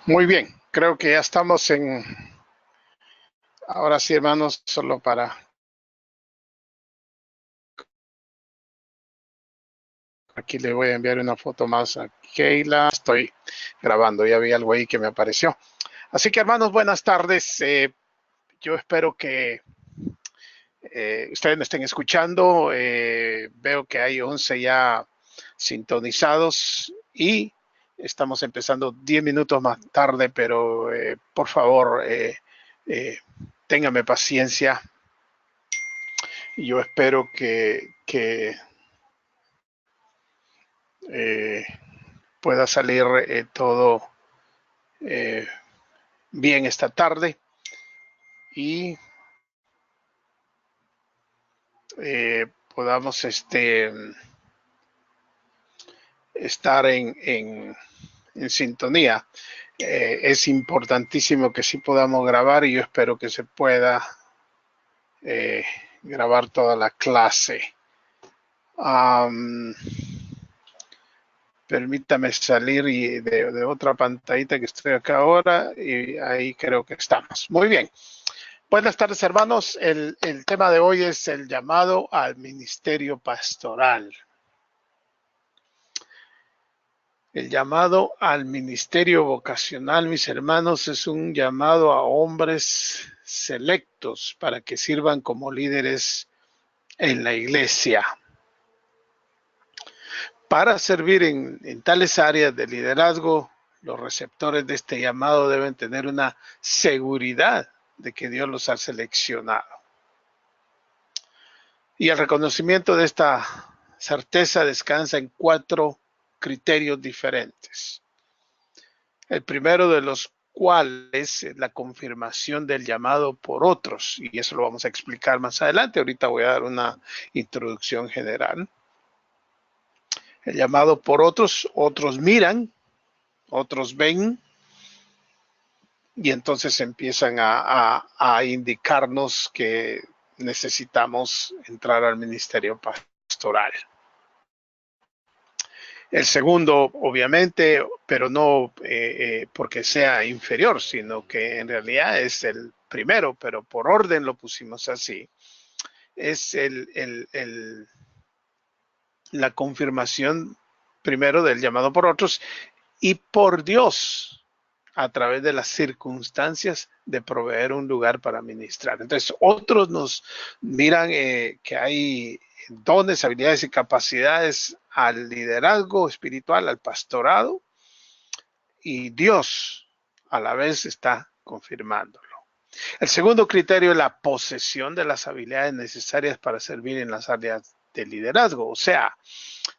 Muy bien, creo que ya estamos en, ahora sí, hermanos, solo para, aquí le voy a enviar una foto más a Keila, estoy grabando, ya vi algo ahí que me apareció. Así que hermanos, buenas tardes, yo espero que ustedes me estén escuchando, veo que hay 11 ya sintonizados y estamos empezando 10 minutos más tarde, pero por favor, téngame paciencia. Yo espero que eh, pueda salir todo eh, bien esta tarde y podamos estar en sintonía. Es importantísimo que sí podamos grabar y yo espero que se pueda eh, grabar toda la clase. Um, Permítame salir de otra pantallita que estoy acá ahora y ahí creo que estamos. Muy bien. Buenas tardes, hermanos. El tema de hoy es el llamado al ministerio pastoral. El llamado al ministerio vocacional, mis hermanos, es un llamado a hombres selectos para que sirvan como líderes en la iglesia. Para servir en tales áreas de liderazgo, los receptores de este llamado deben tener una seguridad de que Dios los ha seleccionado. Y el reconocimiento de esta certeza descansa en 4 criterios diferentes. El primero de los cuales es la confirmación del llamado por otros, y eso lo vamos a explicar más adelante. Ahorita voy a dar una introducción general. El llamado por otros, otros miran, otros ven, y entonces empiezan a indicarnos que necesitamos entrar al ministerio pastoral. El segundo, obviamente, pero no porque sea inferior, sino que en realidad es el primero, pero por orden lo pusimos así, es la confirmación primero del llamado por otros y por Dios a través de las circunstancias de proveer un lugar para ministrar. Entonces, otros nos miran que hay dones, habilidades y capacidades al liderazgo espiritual, al pastorado, y Dios a la vez está confirmándolo. El segundo criterio es la posesión de las habilidades necesarias para servir en las áreas de liderazgo, o sea,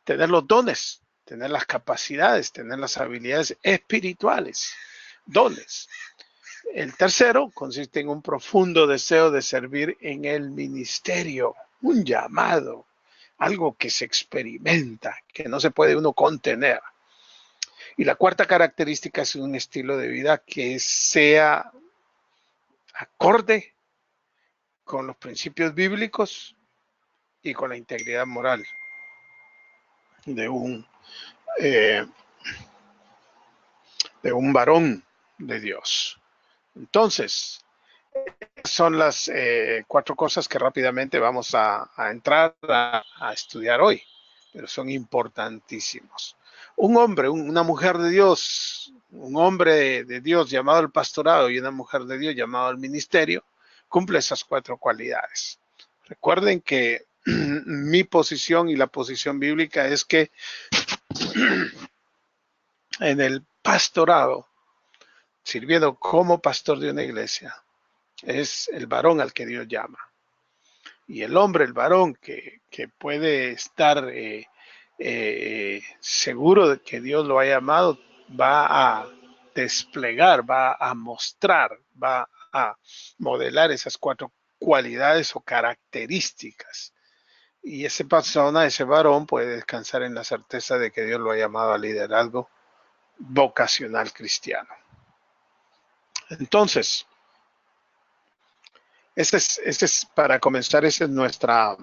tener los dones, tener las capacidades, tener las habilidades espirituales, dones. El tercero consiste en un profundo deseo de servir en el ministerio, un llamado, algo que se experimenta, que no se puede uno contener. Y la cuarta característica es un estilo de vida que sea acorde con los principios bíblicos y con la integridad moral de eh, de un varón de Dios. Entonces, son las 4 cosas que rápidamente vamos a entrar a estudiar hoy, pero son importantísimos. Un hombre, una mujer de Dios, un hombre de Dios llamado al pastorado y una mujer de Dios llamado al ministerio, cumple esas 4 cualidades. Recuerden que mi posición y la posición bíblica es que en el pastorado, sirviendo como pastor de una iglesia, es el varón al que Dios llama. Y el hombre, el varón, que puede estar seguro de que Dios lo ha llamado, va a desplegar, va a mostrar, va a modelar esas 4 cualidades o características. Y esa persona, ese varón, puede descansar en la certeza de que Dios lo ha llamado a liderazgo vocacional cristiano. Entonces, para comenzar, esa es nuestra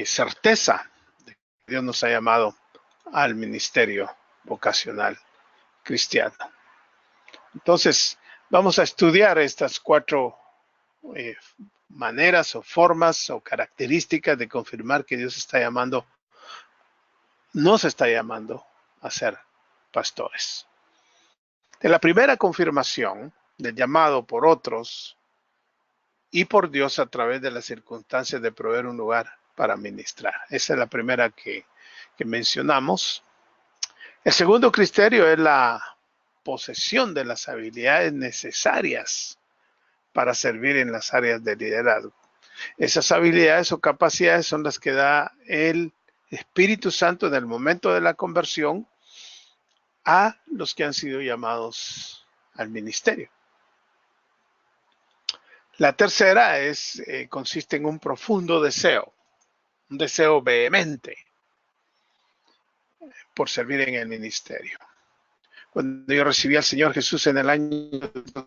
certeza de que Dios nos ha llamado al ministerio vocacional cristiano. Entonces, vamos a estudiar estas 4 maneras o formas o características de confirmar que Dios nos está llamando a ser pastores. De la primera confirmación del llamado por otros y por Dios a través de las circunstancias de proveer un lugar para ministrar. Esa es la primera que mencionamos. El segundo criterio es la posesión de las habilidades necesarias para servir en las áreas de liderazgo. Esas habilidades o capacidades son las que da el Espíritu Santo en el momento de la conversión a los que han sido llamados al ministerio. La tercera consiste en un profundo deseo, un deseo vehemente por servir en el ministerio. Cuando yo recibí al Señor Jesús en el año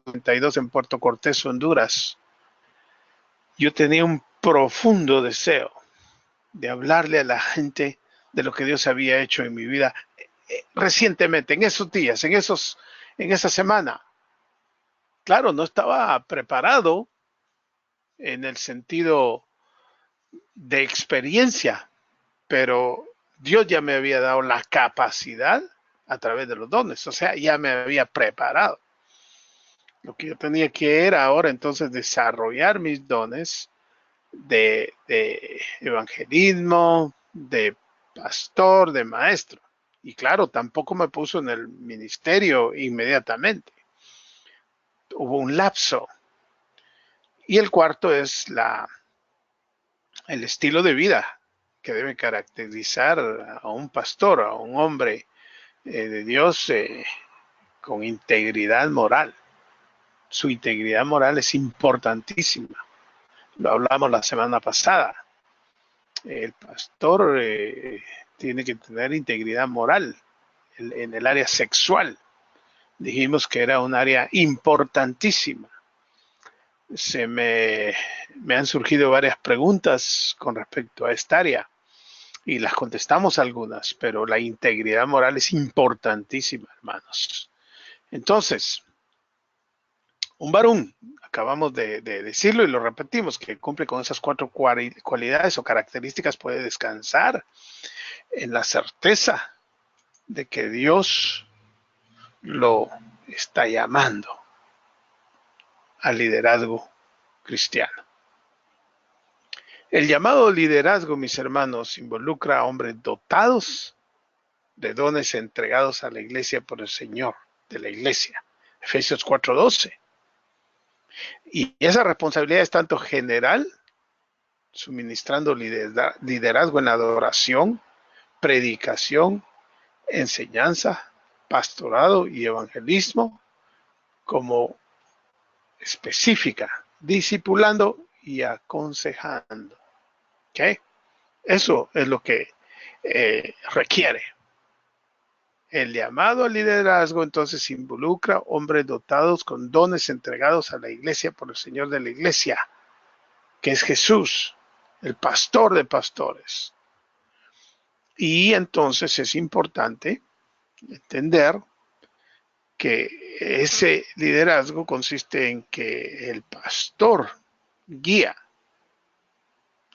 92 en Puerto Cortés, Honduras, yo tenía un profundo deseo de hablarle a la gente de lo que Dios había hecho en mi vida recientemente, en esos días, en esa semana. Claro, no estaba preparado en el sentido de experiencia, pero Dios ya me había dado la capacidad a través de los dones, o sea, ya me había preparado. Lo que yo tenía que era ahora entonces desarrollar mis dones de evangelismo, de pastor, de maestro. Y claro, tampoco me puso en el ministerio inmediatamente. Hubo un lapso. Y el cuarto es el estilo de vida que debe caracterizar a un pastor, a un hombre de Dios con integridad moral. Su integridad moral es importantísima. Lo hablamos la semana pasada. El pastor tiene que tener integridad moral en el área sexual. Dijimos que era un área importantísima. Me han surgido varias preguntas con respecto a esta área y las contestamos algunas, pero la integridad moral es importantísima, hermanos. Entonces, un varón, acabamos de decirlo y lo repetimos, que cumple con esas 4 cualidades o características puede descansar en la certeza de que Dios lo está llamando al liderazgo cristiano. El llamado liderazgo, mis hermanos, involucra a hombres dotados de dones entregados a la iglesia por el Señor de la iglesia. Efesios 4:12. Y esa responsabilidad es tanto general, suministrando liderazgo en adoración, predicación, enseñanza, pastorado y evangelismo, como específica, discipulando y aconsejando. ¿Okay? Eso es lo que requiere. El llamado al liderazgo entonces involucra hombres dotados con dones entregados a la iglesia por el Señor de la iglesia, que es Jesús, el pastor de pastores. Y entonces es importante entender que ese liderazgo consiste en que el pastor guía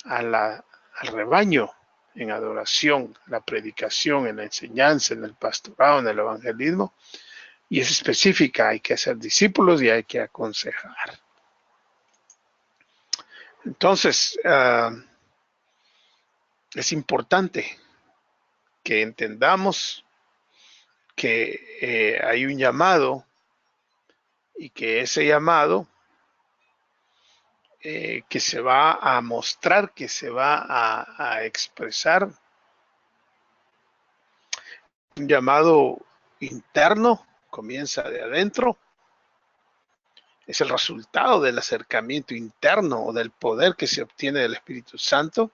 al rebaño en adoración, la predicación, en la enseñanza, en el pastorado, en el evangelismo, y es específica, hay que hacer discípulos y hay que aconsejar. Entonces, es importante que entendamos que hay un llamado y que ese llamado que se va a mostrar, que se va a expresar, un llamado interno, comienza de adentro, es el resultado del acercamiento interno o del poder que se obtiene del Espíritu Santo,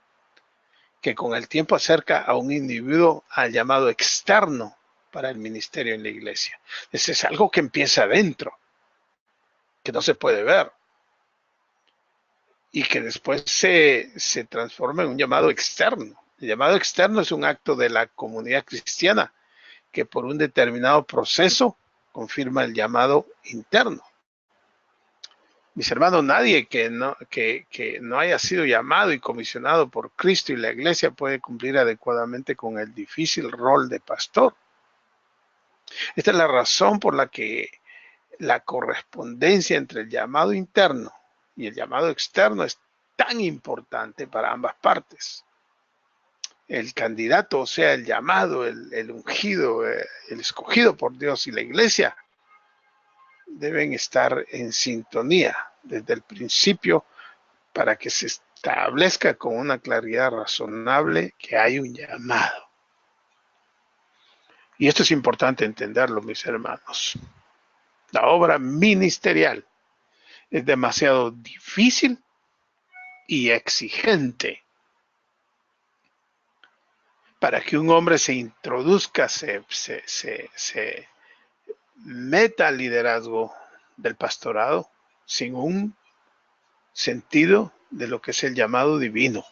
que con el tiempo acerca a un individuo al llamado externo para el ministerio en la iglesia. Ese es algo que empieza adentro, que no se puede ver, y que después se transforma en un llamado externo, El llamado externo es un acto de la comunidad cristiana que por un determinado proceso confirma el llamado interno. Mis hermanos, nadie que no haya sido llamado y comisionado por Cristo y la iglesia puede cumplir adecuadamente con el difícil rol de pastor. Esta es la razón por la que la correspondencia entre el llamado interno y el llamado externo es tan importante para ambas partes. El candidato, o sea, el llamado, el ungido, el escogido por Dios y la iglesia deben estar en sintonía desde el principio para que se establezca con una claridad razonable que hay un llamado. Y esto es importante entenderlo, mis hermanos. La obra ministerial es demasiado difícil y exigente para que un hombre se introduzca, se meta al liderazgo del pastorado sin un sentido de lo que es el llamado divino.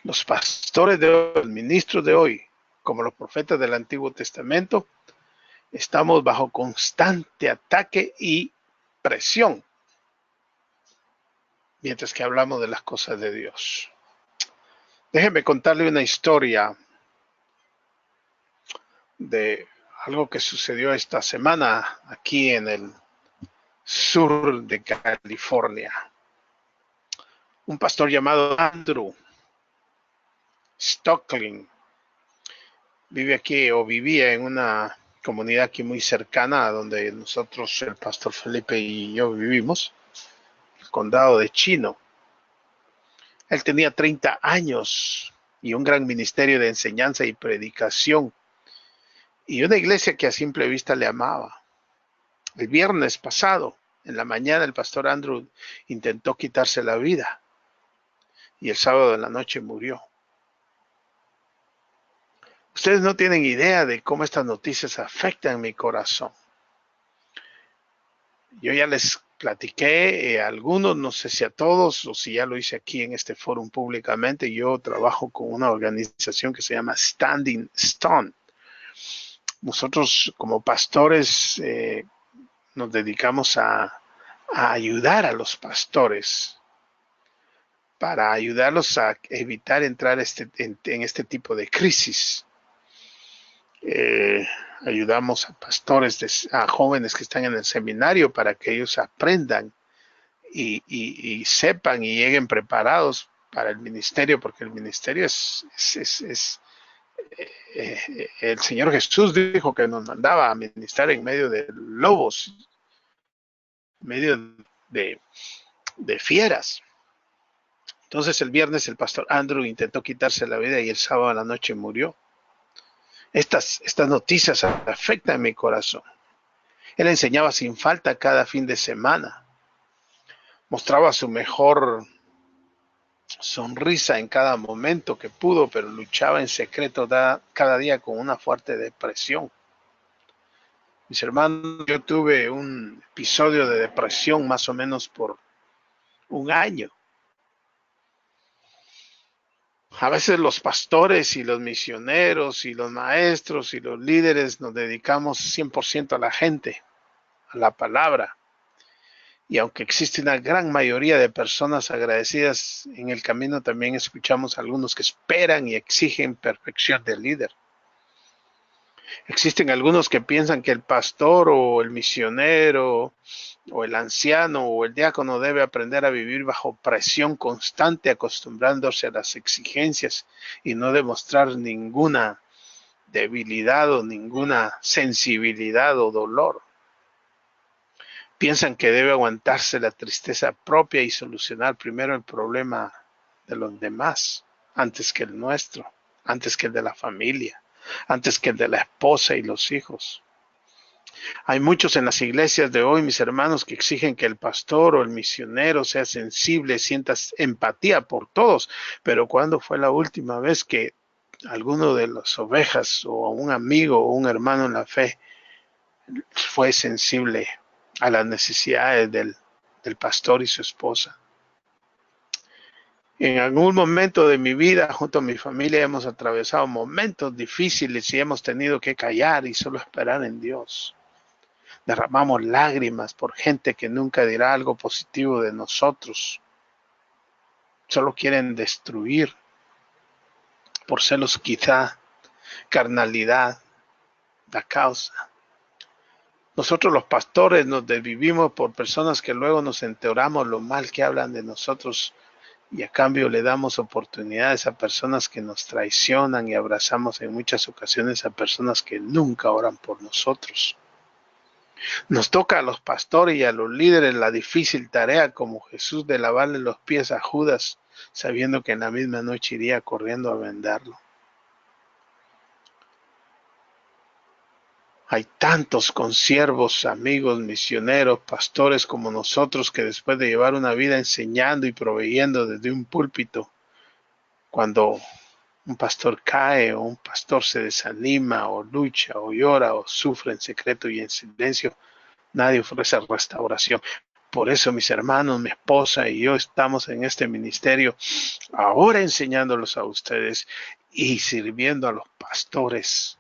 Los pastores de hoy, los ministros de hoy, como los profetas del Antiguo Testamento, estamos bajo constante ataque y presión, mientras que hablamos de las cosas de Dios. Déjeme contarle una historia de algo que sucedió esta semana aquí en el sur de California. Un pastor llamado Andrew Stockling vive aquí o vivía en una comunidad aquí muy cercana a donde nosotros, el pastor Felipe y yo vivimos, el condado de Chino. Él tenía 30 años y un gran ministerio de enseñanza y predicación y una iglesia que a simple vista le amaba. El viernes pasado, en la mañana, el pastor Andrew intentó quitarse la vida y el sábado en la noche murió. Ustedes no tienen idea de cómo estas noticias afectan mi corazón. Yo ya les platiqué a algunos, no sé si a todos, o si ya lo hice aquí en este foro públicamente. Yo trabajo con una organización que se llama Standing Stone. Nosotros como pastores nos dedicamos a ayudar a los pastores para ayudarlos a evitar entrar en este tipo de crisis. Ayudamos a pastores, a jóvenes que están en el seminario para que ellos aprendan y sepan y lleguen preparados para el ministerio, porque el ministerio el Señor Jesús dijo que nos mandaba a ministrar en medio de lobos, en medio de fieras. Entonces el viernes el pastor Andrew intentó quitarse la vida y el sábado a la noche murió. Estas noticias afectan mi corazón. Él enseñaba sin falta cada fin de semana. Mostraba su mejor sonrisa en cada momento que pudo, pero luchaba en secreto cada día con una fuerte depresión. Mis hermanos, yo tuve un episodio de depresión más o menos por un año. A veces los pastores y los misioneros y los maestros y los líderes nos dedicamos 100% a la gente, a la palabra. Y aunque existe una gran mayoría de personas agradecidas en el camino, también escuchamos a algunos que esperan y exigen perfección del líder. Existen algunos que piensan que el pastor o el misionero o el anciano o el diácono debe aprender a vivir bajo presión constante, acostumbrándose a las exigencias y no demostrar ninguna debilidad o ninguna sensibilidad o dolor. Piensan que debe aguantarse la tristeza propia y solucionar primero el problema de los demás antes que el nuestro, antes que el de la familia, antes que el de la esposa y los hijos. Hay muchos en las iglesias de hoy, mis hermanos, que exigen que el pastor o el misionero sea sensible, sienta empatía por todos, pero ¿cuándo fue la última vez que alguno de las ovejas o un amigo o un hermano en la fe fue sensible a las necesidades del pastor y su esposa? En algún momento de mi vida, junto a mi familia, hemos atravesado momentos difíciles y hemos tenido que callar y solo esperar en Dios. Derramamos lágrimas por gente que nunca dirá algo positivo de nosotros. Solo quieren destruir, por celos quizá, carnalidad, la causa. Nosotros los pastores nos desvivimos por personas que luego nos enteramos lo mal que hablan de nosotros y a cambio le damos oportunidades a personas que nos traicionan y abrazamos en muchas ocasiones a personas que nunca oran por nosotros. Nos toca a los pastores y a los líderes la difícil tarea como Jesús de lavarle los pies a Judas, sabiendo que en la misma noche iría corriendo a venderlo. Hay tantos consiervos, amigos, misioneros, pastores como nosotros que después de llevar una vida enseñando y proveyendo desde un púlpito, cuando un pastor cae o un pastor se desanima o lucha o llora o sufre en secreto y en silencio, nadie ofrece restauración. Por eso mis hermanos, mi esposa y yo estamos en este ministerio ahora enseñándolos a ustedes y sirviendo a los pastores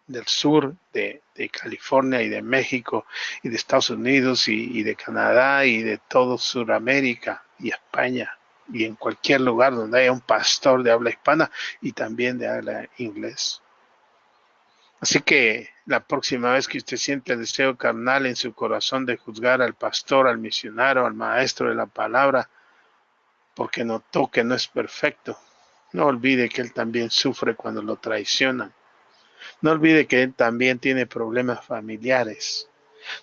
del sur de California y de México y de Estados Unidos y de Canadá y de todo Sudamérica y España y en cualquier lugar donde haya un pastor de habla hispana y también de habla inglés. Así que la próxima vez que usted siente el deseo carnal en su corazón de juzgar al pastor, al misionario, al maestro de la palabra, porque notó que no es perfecto, no olvide que él también sufre cuando lo traicionan. No olvide que él también tiene problemas familiares.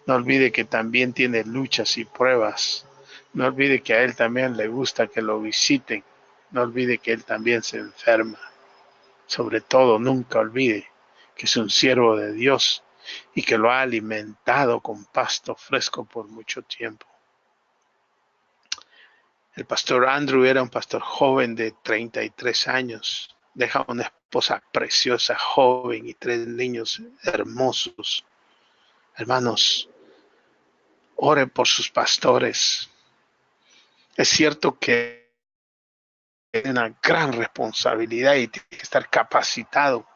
No olvide que también tiene luchas y pruebas. No olvide que a él también le gusta que lo visiten. No olvide que él también se enferma. Sobre todo, nunca olvide que es un siervo de Dios y que lo ha alimentado con pasto fresco por mucho tiempo. El pastor Andrew era un pastor joven de 33 años. Deja una esposa preciosa, joven y 3 niños hermosos. Hermanos, ore por sus pastores. Es cierto que tiene una gran responsabilidad y tiene que estar capacitado,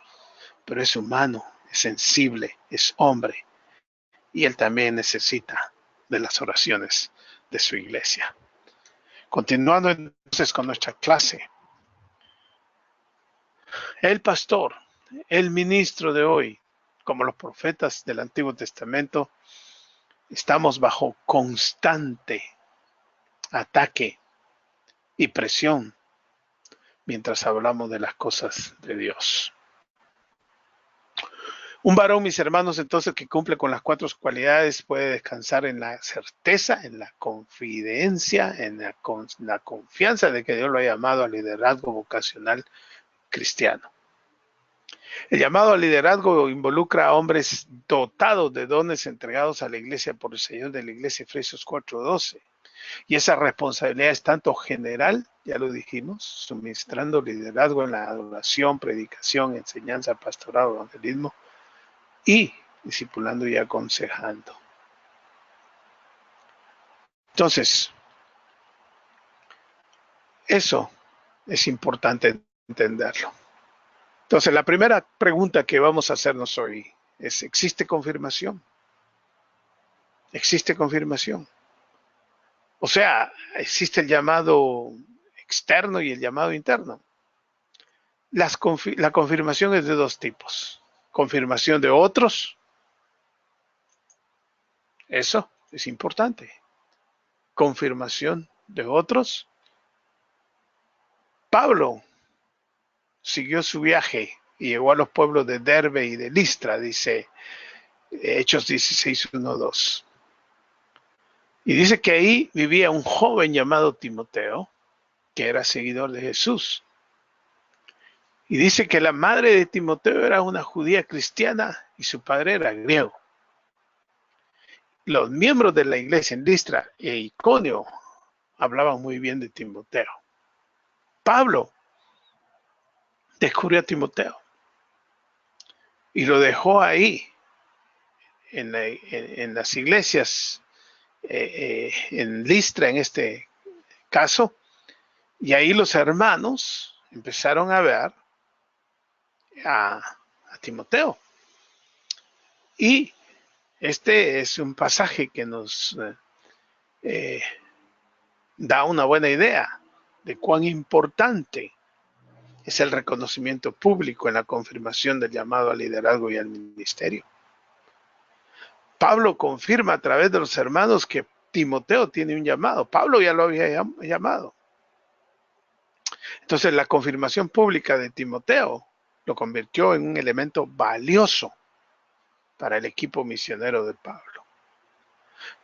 pero es humano, es sensible, es hombre y él también necesita de las oraciones de su iglesia. Continuando entonces con nuestra clase, el pastor, el ministro de hoy, como los profetas del Antiguo Testamento, estamos bajo constante ataque y presión mientras hablamos de las cosas de Dios. Un varón, mis hermanos, entonces que cumple con las 4 cualidades puede descansar en la certeza, en la confidencia, en la confianza de que Dios lo ha llamado al liderazgo vocacional cristiano. El llamado al liderazgo involucra a hombres dotados de dones entregados a la iglesia por el Señor de la iglesia, Efesios 4:12. Y esa responsabilidad es tanto general, ya lo dijimos, suministrando liderazgo en la adoración, predicación, enseñanza, pastorado, evangelismo, y discipulando y aconsejando. Entonces, eso es importante entenderlo. Entonces, la primera pregunta que vamos a hacernos hoy es, ¿existe confirmación? ¿Existe confirmación? O sea, existe el llamado externo y el llamado interno. La confirmación es de 2 tipos. Confirmación de otros. Eso es importante. Confirmación de otros. Pablo siguió su viaje y llegó a los pueblos de Derbe y de Listra, dice Hechos 16:1-2. Y dice que ahí vivía un joven llamado Timoteo, que era seguidor de Jesús. Y dice que la madre de Timoteo era una judía cristiana y su padre era griego. Los miembros de la iglesia en Listra e Iconio hablaban muy bien de Timoteo. Pablo descubrió a Timoteo y lo dejó ahí en las iglesias en Listra en este caso, Y ahí los hermanos empezaron a ver a Timoteo. Y este es un pasaje que nos da una buena idea de cuán importante es el reconocimiento público en la confirmación del llamado al liderazgo y al ministerio. Pablo confirma a través de los hermanos que Timoteo tiene un llamado. Pablo ya lo había llamado. Entonces la confirmación pública de Timoteo lo convirtió en un elemento valioso para el equipo misionero de Pablo.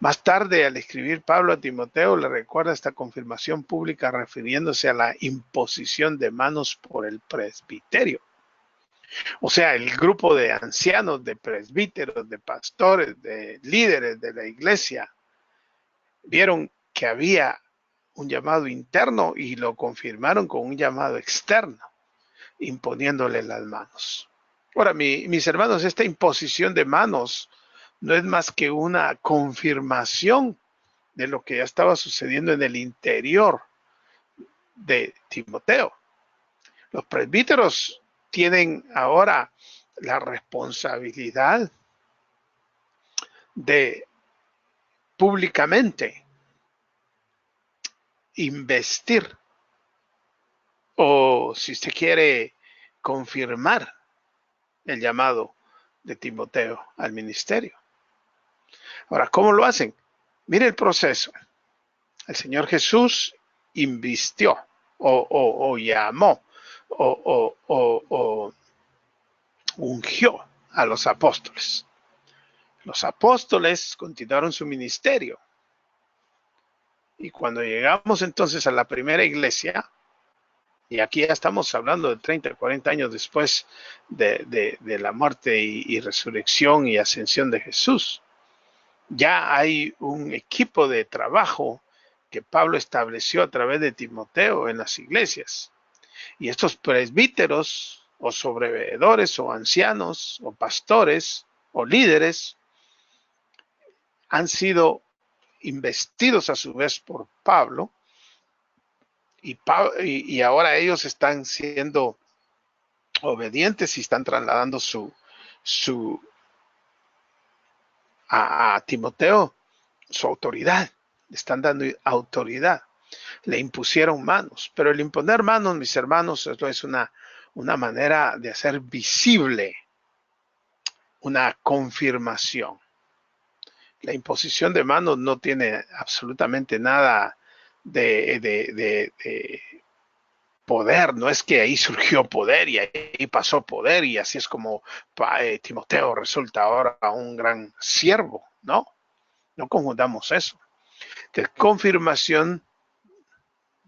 Más tarde, al escribir Pablo a Timoteo, le recuerda esta confirmación pública refiriéndose a la imposición de manos por el presbiterio. O sea, el grupo de ancianos, de presbíteros, de pastores, de líderes de la iglesia, vieron que había un llamado interno y lo confirmaron con un llamado externo, imponiéndole las manos. Ahora, mis hermanos, esta imposición de manos no es más que una confirmación de lo que ya estaba sucediendo en el interior de Timoteo. Los presbíteros tienen ahora la responsabilidad de públicamente investir, o si usted quiere, confirmar el llamado de Timoteo al ministerio. Ahora, ¿cómo lo hacen? Mire el proceso. El Señor Jesús invistió o llamó o ungió a los apóstoles. Los apóstoles continuaron su ministerio. Y cuando llegamos entonces a la primera iglesia, y aquí ya estamos hablando de 30, 40 años después de la muerte y resurrección y ascensión de Jesús, ya hay un equipo de trabajo que Pablo estableció a través de Timoteo en las iglesias. Y estos presbíteros o sobreveedores o ancianos o pastores o líderes han sido investidos a su vez por Pablo y ahora ellos están siendo obedientes y están trasladando a Timoteo su autoridad, le están dando autoridad, le impusieron manos, pero el imponer manos, mis hermanos, eso es una manera de hacer visible una confirmación. La imposición de manos no tiene absolutamente nada de poder, no es que ahí surgió poder y ahí pasó poder y así es como Timoteo resulta ahora un gran siervo, ¿no? No confundamos eso. De confirmación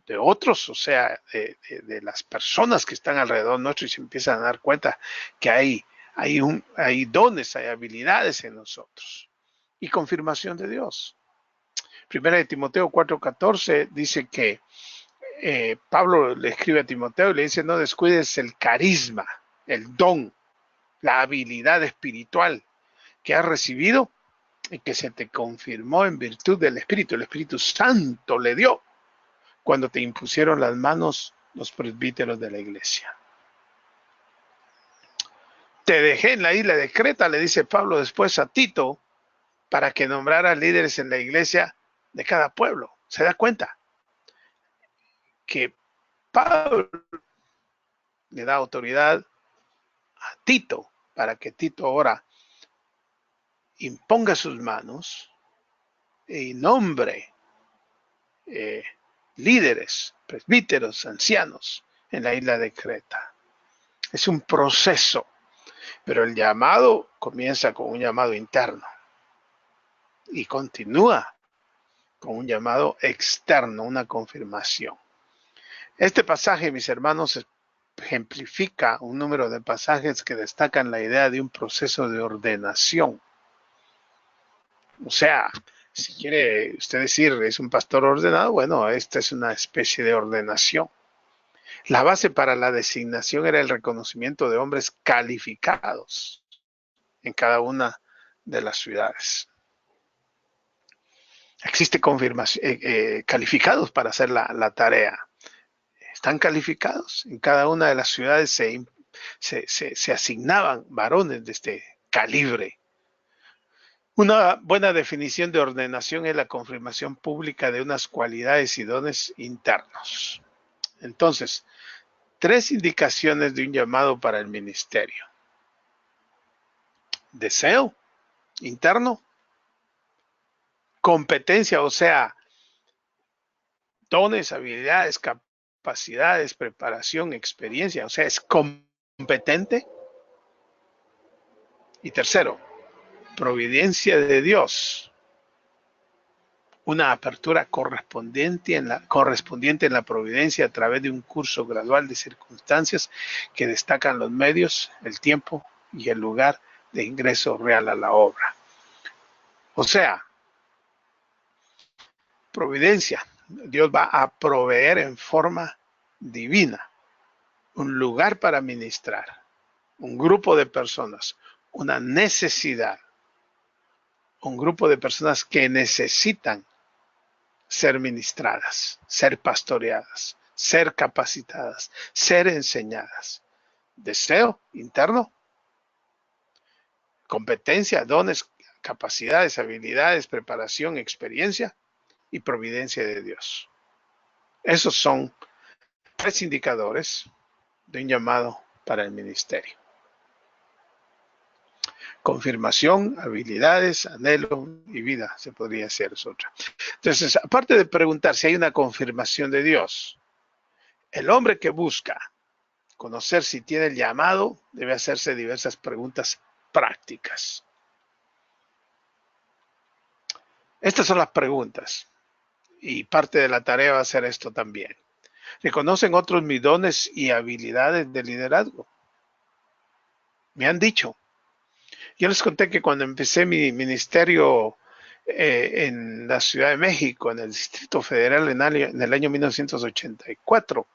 de otros, o sea, de las personas que están alrededor nuestro y se empiezan a dar cuenta que hay dones, hay habilidades en nosotros. Y confirmación de Dios. Primera de Timoteo 4:14 dice que Pablo le escribe a Timoteo y le dice, no descuides el carisma, el don, la habilidad espiritual que has recibido y que se te confirmó en virtud del Espíritu. El Espíritu Santo le dio cuando te impusieron las manos los presbíteros de la iglesia. Te dejé en la isla de Creta, le dice Pablo después a Tito, para que nombrara líderes en la iglesia de cada pueblo. ¿Se da cuenta? Que Pablo le da autoridad a Tito para que Tito ahora imponga sus manos y nombre líderes, presbíteros, ancianos en la isla de Creta. Es un proceso, pero el llamado comienza con un llamado interno y continúa con un llamado externo, una confirmación. Este pasaje, mis hermanos, ejemplifica un número de pasajes que destacan la idea de un proceso de ordenación. O sea, si quiere usted decir es un pastor ordenado, bueno, esta es una especie de ordenación. La base para la designación era el reconocimiento de hombres calificados en cada una de las ciudades. Existe calificados para hacer la tarea. están calificados. En cada una de las ciudades se asignaban varones de este calibre. Una buena definición de ordenación es la confirmación pública de unas cualidades y dones internos. Entonces, 3 indicaciones de un llamado para el ministerio. Deseo interno, competencia, o sea, dones, habilidades, capacidades, preparación, experiencia, o sea, es competente. Y tercero, providencia de Dios, una apertura correspondiente en la providencia a través de un curso gradual de circunstancias que destacan los medios, el tiempo y el lugar de ingreso real a la obra. O sea, providencia. Dios va a proveer en forma divina un lugar para ministrar, un grupo de personas, una necesidad, un grupo de personas que necesitan ser ministradas, ser pastoreadas, ser capacitadas, ser enseñadas. Deseo interno, competencia, dones, capacidades, habilidades, preparación, experiencia y providencia de Dios. Esos son 3 indicadores de un llamado para el ministerio. Confirmación, habilidades, anhelo y vida, se podría hacer es otra. Entonces, aparte de preguntar si hay una confirmación de Dios, el hombre que busca conocer si tiene el llamado debe hacerse diversas preguntas prácticas. Estas son las preguntas y parte de la tarea va a ser esto también. ¿Reconocen otros mis dones y habilidades de liderazgo? Me han dicho. Yo les conté que cuando empecé mi ministerio en la Ciudad de México, en el Distrito Federal, en el año 1984,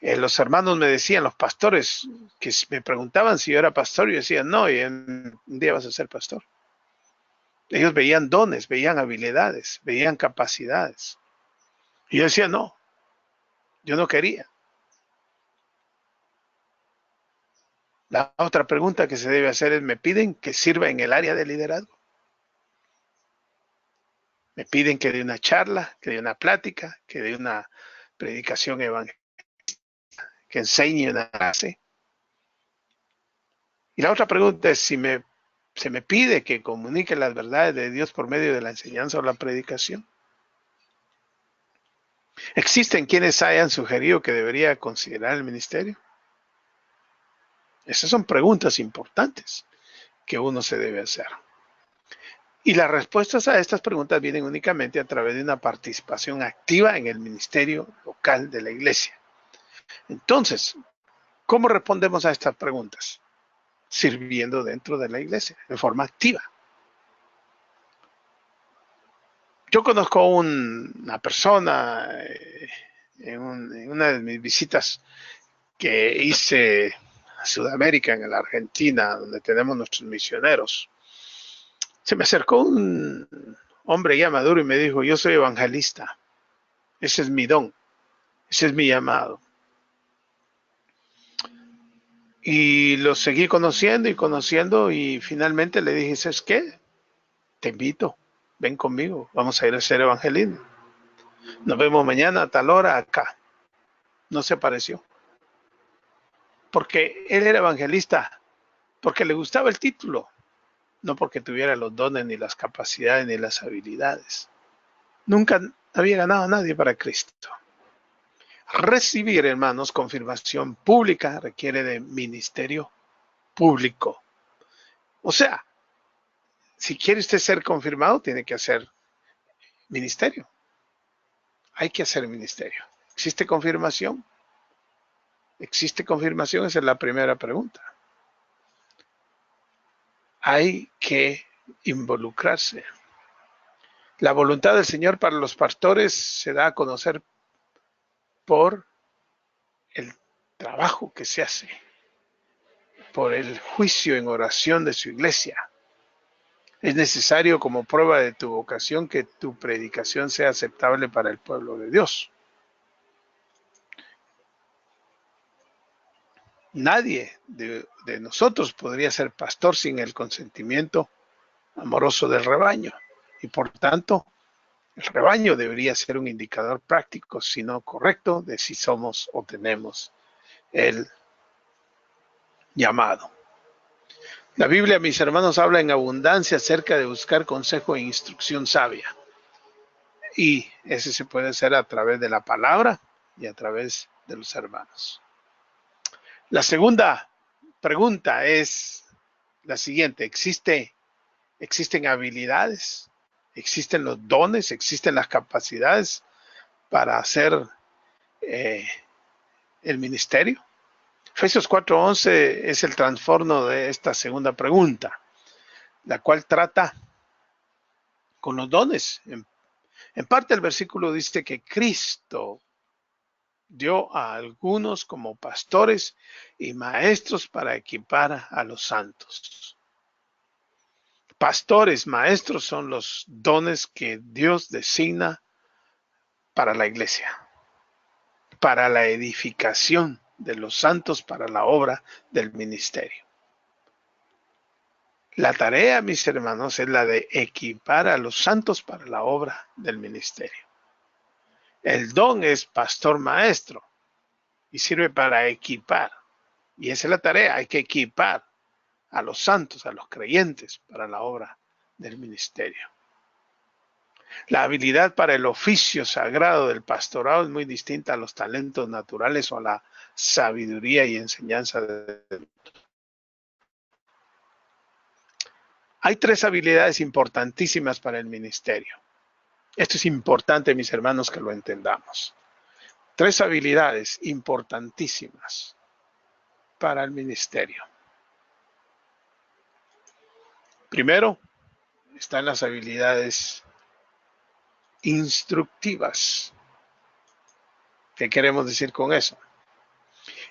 los hermanos me decían, los pastores, que me preguntaban si yo era pastor, y yo decía, no, y un día vas a ser pastor. Ellos veían dones, veían habilidades, veían capacidades. Y yo decía, no, yo no quería. La otra pregunta que se debe hacer es, ¿me piden que sirva en el área de liderazgo? Me piden que dé una charla, que dé una plática, que dé una predicación evangélica, que enseñe una clase. Y la otra pregunta es si se me pide que comunique las verdades de Dios por medio de la enseñanza o la predicación. ¿Existen quienes hayan sugerido que debería considerar el ministerio? Esas son preguntas importantes que uno se debe hacer. Y las respuestas a estas preguntas vienen únicamente a través de una participación activa en el ministerio local de la iglesia. Entonces, ¿cómo respondemos a estas preguntas? Sirviendo dentro de la iglesia, de forma activa. Yo conozco una persona en una de mis visitas que hice a Sudamérica, en la Argentina, donde tenemos nuestros misioneros. Se me acercó un hombre ya maduro y me dijo, yo soy evangelista, ese es mi don, ese es mi llamado. Y lo seguí conociendo y finalmente le dije, ¿sabes qué? Te invito, ven conmigo, vamos a ir a hacer evangelismo. Nos vemos mañana a tal hora acá. No se apareció. Porque él era evangelista, porque le gustaba el título, no porque tuviera los dones, ni las capacidades, ni las habilidades. Nunca había ganado a nadie para Cristo. Recibir, hermanos, confirmación pública requiere de ministerio público. O sea, si quiere usted ser confirmado, tiene que hacer ministerio. Hay que hacer ministerio. ¿Existe confirmación? ¿Existe confirmación? Esa es la primera pregunta. Hay que involucrarse. La voluntad del Señor para los pastores se da a conocer por el trabajo que se hace, por el juicio en oración de su iglesia. Es necesario como prueba de tu vocación que tu predicación sea aceptable para el pueblo de Dios. Nadie de nosotros podría ser pastor sin el consentimiento amoroso del rebaño. Y por tanto, el rebaño debería ser un indicador práctico, si no correcto, de si somos o tenemos el llamado. La Biblia, mis hermanos, habla en abundancia acerca de buscar consejo e instrucción sabia. Y ese se puede hacer a través de la palabra y a través de los hermanos. La segunda pregunta es la siguiente. ¿Existen habilidades? ¿Existen los dones? ¿Existen las capacidades para hacer el ministerio? Efesios 4:11 es el trasfondo de esta segunda pregunta, la cual trata con los dones. En parte el versículo dice que Cristo dio a algunos como pastores y maestros para equipar a los santos. Pastores, maestros son los dones que Dios designa para la iglesia, para la edificación de los santos, para la obra del ministerio. La tarea, mis hermanos, es la de equipar a los santos para la obra del ministerio. El don es pastor maestro y sirve para equipar. Y esa es la tarea, hay que equipar a los santos, a los creyentes para la obra del ministerio. La habilidad para el oficio sagrado del pastorado es muy distinta a los talentos naturales o a la sabiduría y enseñanza. Hay 3 habilidades importantísimas para el ministerio. Esto es importante, mis hermanos, que lo entendamos. 3 habilidades importantísimas para el ministerio. Primero, están las habilidades instructivas. ¿Qué queremos decir con eso?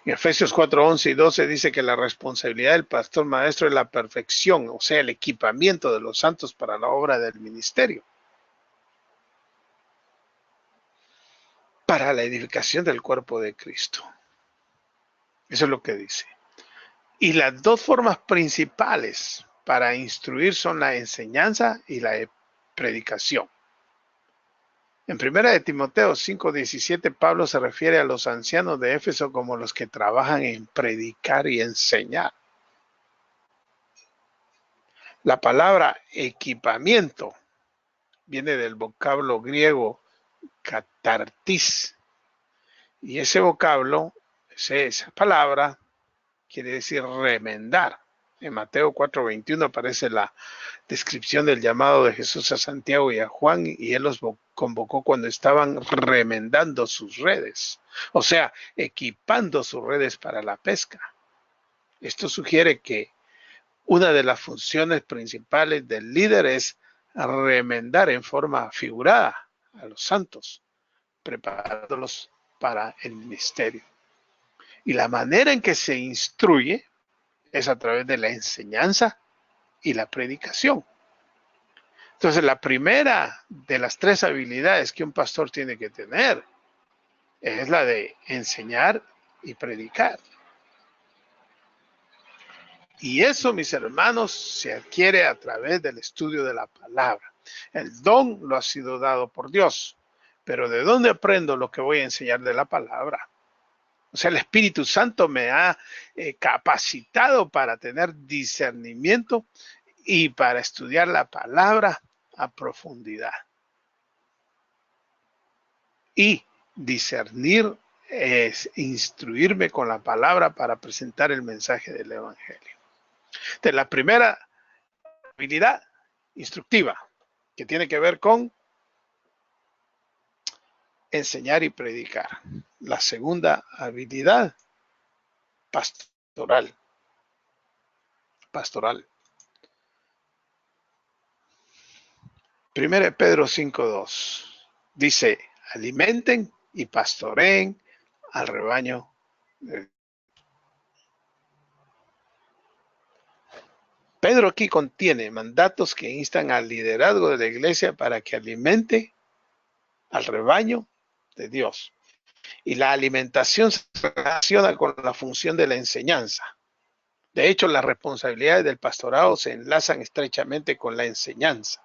En Efesios 4:11 y 12 dice que la responsabilidad del pastor maestro es la perfección, o sea, el equipamiento de los santos para la obra del ministerio, para la edificación del cuerpo de Cristo. Eso es lo que dice. Y las 2 formas principales para instruir son la enseñanza y la predicación. En 1 Timoteo 5:17, Pablo se refiere a los ancianos de Éfeso como los que trabajan en predicar y enseñar. La palabra equipamiento viene del vocablo griego catartis. Y ese vocablo, esa palabra, quiere decir remendar. En Mateo 4:21 aparece la descripción del llamado de Jesús a Santiago y a Juan, y él los convocó cuando estaban remendando sus redes, o sea, equipando sus redes para la pesca. Esto sugiere que una de las funciones principales del líder es remendar en forma figurada a los santos, preparándolos para el ministerio. Y la manera en que se instruye es a través de la enseñanza y la predicación. Entonces, la primera de las 3 habilidades que un pastor tiene que tener es la de enseñar y predicar. Y eso, mis hermanos, se adquiere a través del estudio de la palabra. El don lo ha sido dado por Dios, pero ¿de dónde aprendo lo que voy a enseñar de la palabra? O sea, el Espíritu Santo me ha capacitado para tener discernimiento y para estudiar la palabra a profundidad. Y discernir es instruirme con la palabra para presentar el mensaje del Evangelio. Entonces, la primera habilidad instructiva, que tiene que ver con enseñar y predicar. La segunda habilidad, pastoral. Pastoral. 1 Pedro 5:2 dice, alimenten y pastoreen al rebaño de Pedro aquí contiene mandatos que instan al liderazgo de la iglesia para que alimente al rebaño de Dios. Y la alimentación se relaciona con la función de la enseñanza. De hecho, las responsabilidades del pastorado se enlazan estrechamente con la enseñanza.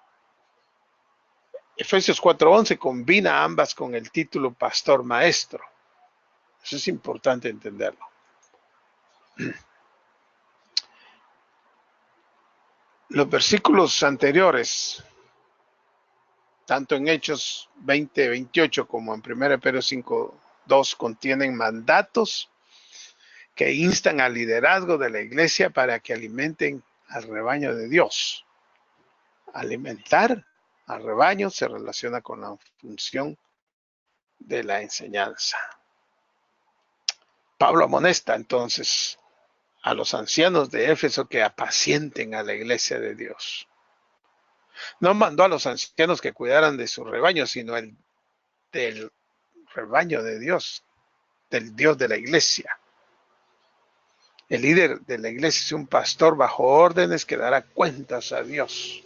Efesios 4:11 combina ambas con el título pastor maestro. Eso es importante entenderlo. Los versículos anteriores, tanto en Hechos 20:28 como en 1 Pedro 5:2, contienen mandatos que instan al liderazgo de la iglesia para que alimenten al rebaño de Dios. Alimentar al rebaño se relaciona con la función de la enseñanza. Pablo amonesta entonces a los ancianos de Éfeso que apacienten a la iglesia de Dios. No mandó a los ancianos que cuidaran de su rebaño, sino el del rebaño de Dios, del Dios de la iglesia. El líder de la iglesia es un pastor bajo órdenes que dará cuentas a Dios.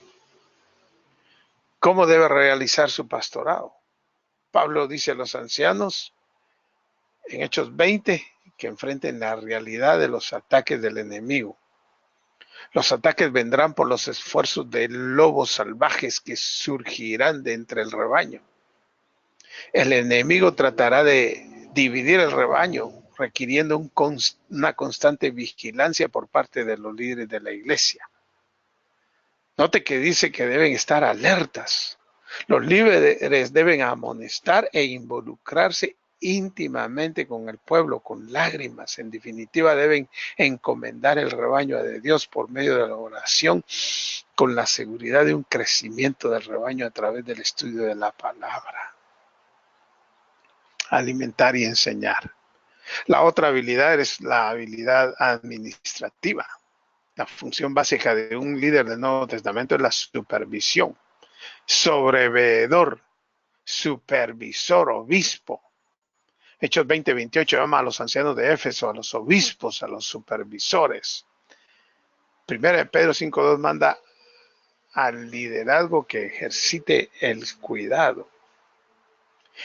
¿Cómo debe realizar su pastorado? Pablo dice a los ancianos en Hechos 20 que enfrenten la realidad de los ataques del enemigo. Los ataques vendrán por los esfuerzos de lobos salvajes que surgirán de entre el rebaño. El enemigo tratará de dividir el rebaño, requiriendo una constante vigilancia por parte de los líderes de la iglesia. Note que dice que deben estar alertas. Los líderes deben amonestar e involucrarse íntimamente con el pueblo, con lágrimas. En definitiva, deben encomendar el rebaño de Dios por medio de la oración, con la seguridad de un crecimiento del rebaño a través del estudio de la palabra. Alimentar y enseñar. La otra habilidad es la habilidad administrativa. La función básica de un líder del Nuevo Testamento es la supervisión. Sobreveedor, supervisor, obispo. Hechos 20:28 llama a los ancianos de Éfeso, a los obispos, a los supervisores. 1 Pedro 5:2 manda al liderazgo que ejercite el cuidado.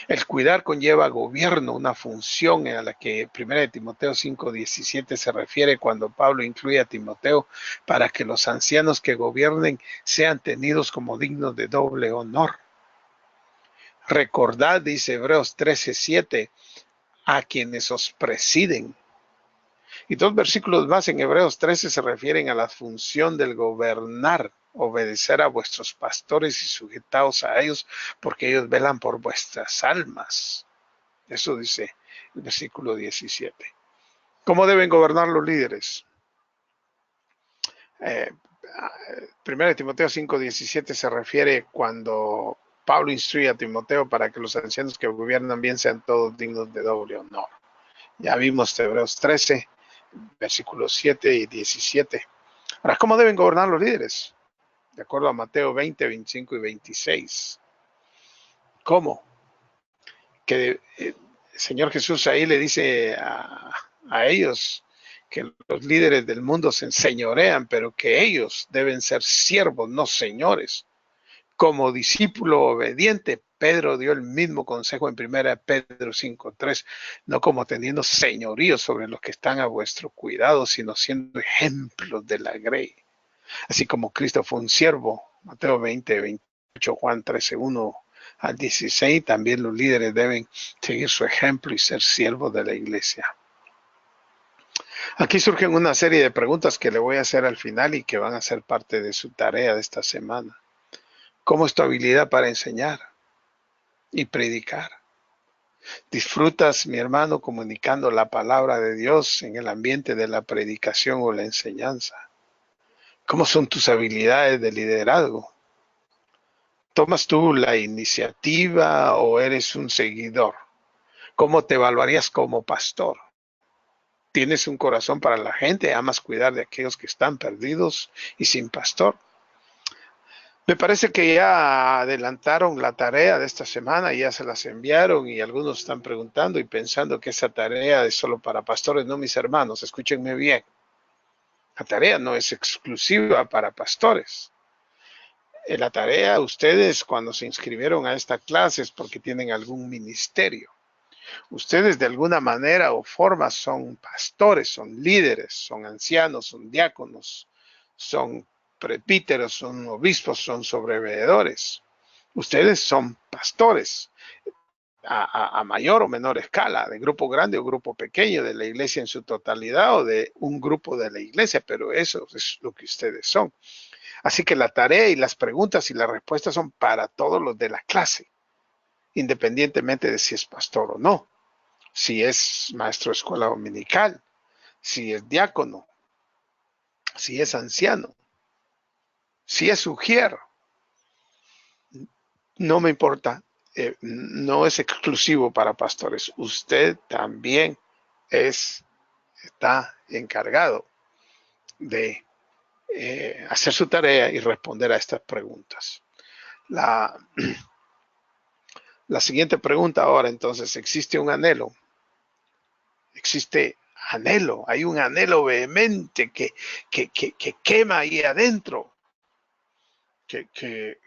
El cuidar conlleva gobierno, una función a la que 1 Timoteo 5:17 se refiere cuando Pablo incluye a Timoteo para que los ancianos que gobiernen sean tenidos como dignos de doble honor. Recordad, dice Hebreos 13:7, a quienes os presiden. Y 2 versículos más en Hebreos 13 se refieren a la función del gobernar, obedecer a vuestros pastores y sujetaos a ellos, porque ellos velan por vuestras almas. Eso dice el versículo 17. ¿Cómo deben gobernar los líderes? 1 Timoteo 5:17 se refiere cuando Pablo instruye a Timoteo para que los ancianos que gobiernan bien sean todos dignos de doble honor. Ya vimos Hebreos 13, versículos 7 y 17. Ahora, ¿cómo deben gobernar los líderes? De acuerdo a Mateo 20, 25 y 26. ¿Cómo? Que el Señor Jesús ahí le dice a ellos que los líderes del mundo se enseñorean, pero que ellos deben ser siervos, no señores. Como discípulo obediente, Pedro dio el mismo consejo en 1 Pedro 5:3, no como teniendo señorío sobre los que están a vuestro cuidado, sino siendo ejemplos de la grey. Así como Cristo fue un siervo, Mateo 20:28, Juan 13:1 al 16, también los líderes deben seguir su ejemplo y ser siervos de la iglesia. Aquí surgen una serie de preguntas que le voy a hacer al final y que van a ser parte de su tarea de esta semana. ¿Cómo es tu habilidad para enseñar y predicar? ¿Disfrutas, mi hermano, comunicando la palabra de Dios en el ambiente de la predicación o la enseñanza? ¿Cómo son tus habilidades de liderazgo? ¿Tomas tú la iniciativa o eres un seguidor? ¿Cómo te evaluarías como pastor? ¿Tienes un corazón para la gente? ¿Amas cuidar de aquellos que están perdidos y sin pastor? Me parece que ya adelantaron la tarea de esta semana, ya se las enviaron y algunos están preguntando y pensando que esa tarea es solo para pastores. No, mis hermanos, escúchenme bien. La tarea no es exclusiva para pastores. La tarea, ustedes cuando se inscribieron a esta clase es porque tienen algún ministerio. Ustedes de alguna manera o forma son pastores, son líderes, son ancianos, son diáconos, son presbíteros, son obispos, son sobreveedores. Ustedes son pastores a mayor o menor escala, de grupo grande o grupo pequeño, de la iglesia en su totalidad o de un grupo de la iglesia, pero eso es lo que ustedes son. Así que la tarea y las preguntas y las respuestas son para todos los de la clase, independientemente de si es pastor o no, si es maestro de escuela dominical, si es diácono, si es anciano, si es ujier, no me importa, no es exclusivo para pastores. Usted también está encargado de hacer su tarea y responder a estas preguntas. La, la siguiente pregunta ahora, entonces, ¿existe un anhelo? Existe anhelo, hay un anhelo vehemente que quema ahí adentro, que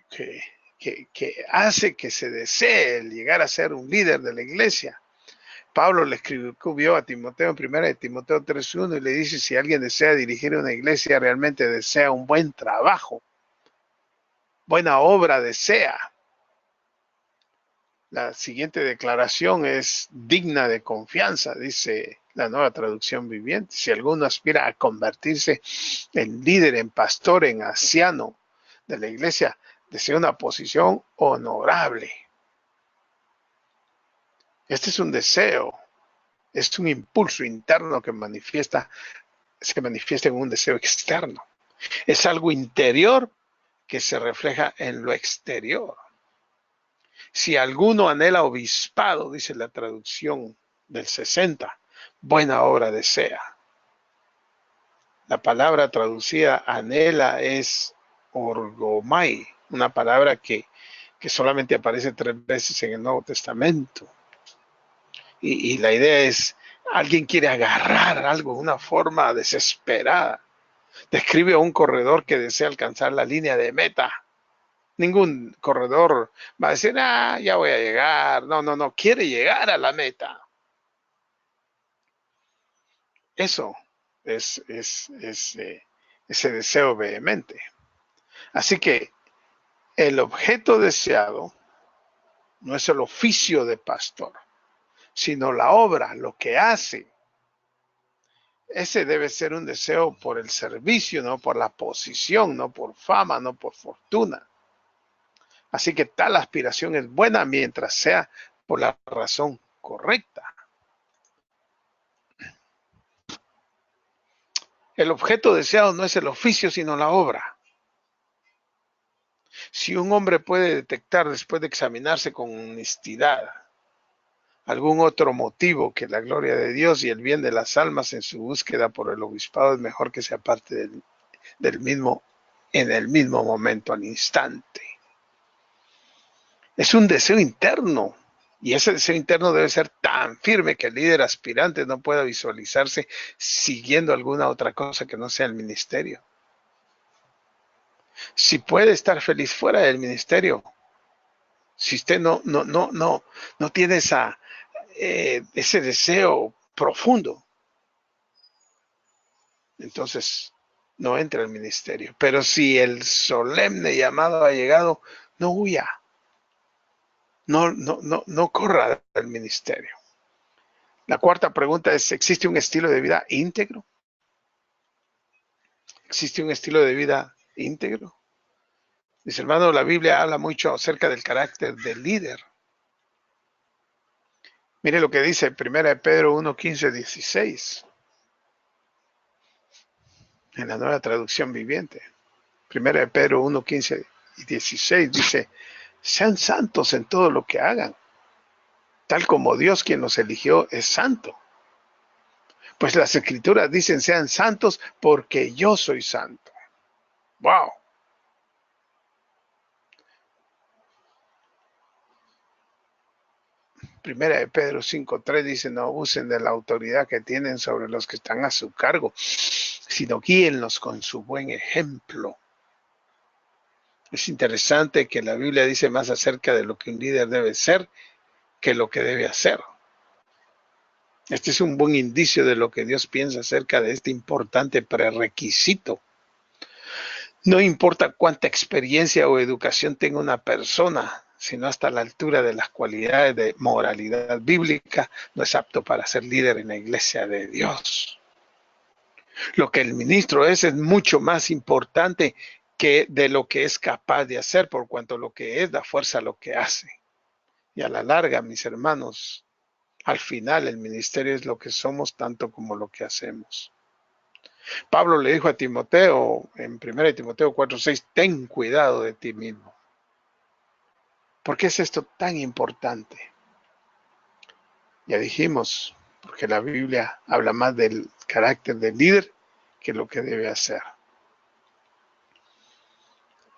hace que se desee el llegar a ser un líder de la iglesia. Pablo le escribió a Timoteo en 1 de Timoteo 3:1 y le dice, si alguien desea dirigir una iglesia, realmente desea un buen trabajo, buena obra desea. La siguiente declaración es digna de confianza, dice la Nueva Traducción Viviente. Si alguno aspira a convertirse en líder, en pastor, en anciano de la iglesia, desea una posición honorable. Este es un deseo, es un impulso interno que se manifiesta en un deseo externo. Es algo interior que se refleja en lo exterior. Si alguno anhela obispado, dice la traducción del 60, buena obra desea. La palabra traducida anhela es orgomai, una palabra que solamente aparece 3 veces en el Nuevo Testamento. Y la idea es, alguien quiere agarrar algo de una forma desesperada. Describe a un corredor que desea alcanzar la línea de meta. Ningún corredor va a decir, ya voy a llegar. No, quiere llegar a la meta. Eso es ese deseo vehemente. Así que el objeto deseado no es el oficio de pastor, sino la obra, lo que hace. Ese debe ser un deseo por el servicio, no por la posición, no por fama, no por fortuna. Así que tal aspiración es buena mientras sea por la razón correcta. El objeto deseado no es el oficio, sino la obra. Si un hombre puede detectar después de examinarse con honestidad algún otro motivo que la gloria de Dios y el bien de las almas en su búsqueda por el obispado, es mejor que sea parte del mismo en el mismo momento, al instante. Es un deseo interno, y ese deseo interno debe ser tan firme que el líder aspirante no pueda visualizarse siguiendo alguna otra cosa que no sea el ministerio. Si puede estar feliz fuera del ministerio, si usted no tiene ese deseo profundo, entonces no entra al ministerio. Pero si el solemne llamado ha llegado, no huya. No corra del ministerio. La cuarta pregunta es, ¿existe un estilo de vida íntegro? ¿Existe un estilo de vida íntegro? Mis hermanos, la Biblia habla mucho acerca del carácter del líder. Mire lo que dice 1 Pedro 1, 15, 16. En la Nueva Traducción Viviente. 1 Pedro 1, 15 y 16 dice, sean santos en todo lo que hagan, tal como Dios quien los eligió es santo. Pues las escrituras dicen, sean santos porque yo soy santo. ¡Wow! Primera de Pedro 5:3 dice, no abusen de la autoridad que tienen sobre los que están a su cargo, sino guíenlos con su buen ejemplo. Es interesante que la Biblia dice más acerca de lo que un líder debe ser que lo que debe hacer. Este es un buen indicio de lo que Dios piensa acerca de este importante prerequisito. No importa cuánta experiencia o educación tenga una persona, sino hasta la altura de las cualidades de moralidad bíblica, no es apto para ser líder en la iglesia de Dios. Lo que el ministro es mucho más importante que de lo que es capaz de hacer, por cuanto lo que es da fuerza a lo que hace. Y a la larga, mis hermanos, al final el ministerio es lo que somos tanto como lo que hacemos. Pablo le dijo a Timoteo en 1 Timoteo 4:6, ten cuidado de ti mismo. ¿Por qué es esto tan importante? Ya dijimos, porque la Biblia habla más del carácter del líder que lo que debe hacer.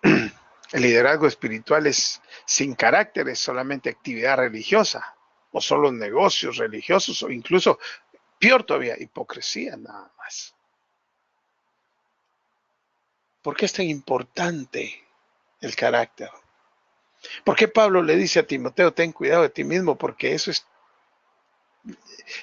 El liderazgo espiritual es sin carácter, es solamente actividad religiosa, o solo negocios religiosos, o incluso, peor todavía, hipocresía nada más. ¿Por qué es tan importante el carácter? ¿Por qué Pablo le dice a Timoteo, ten cuidado de ti mismo? Porque eso es...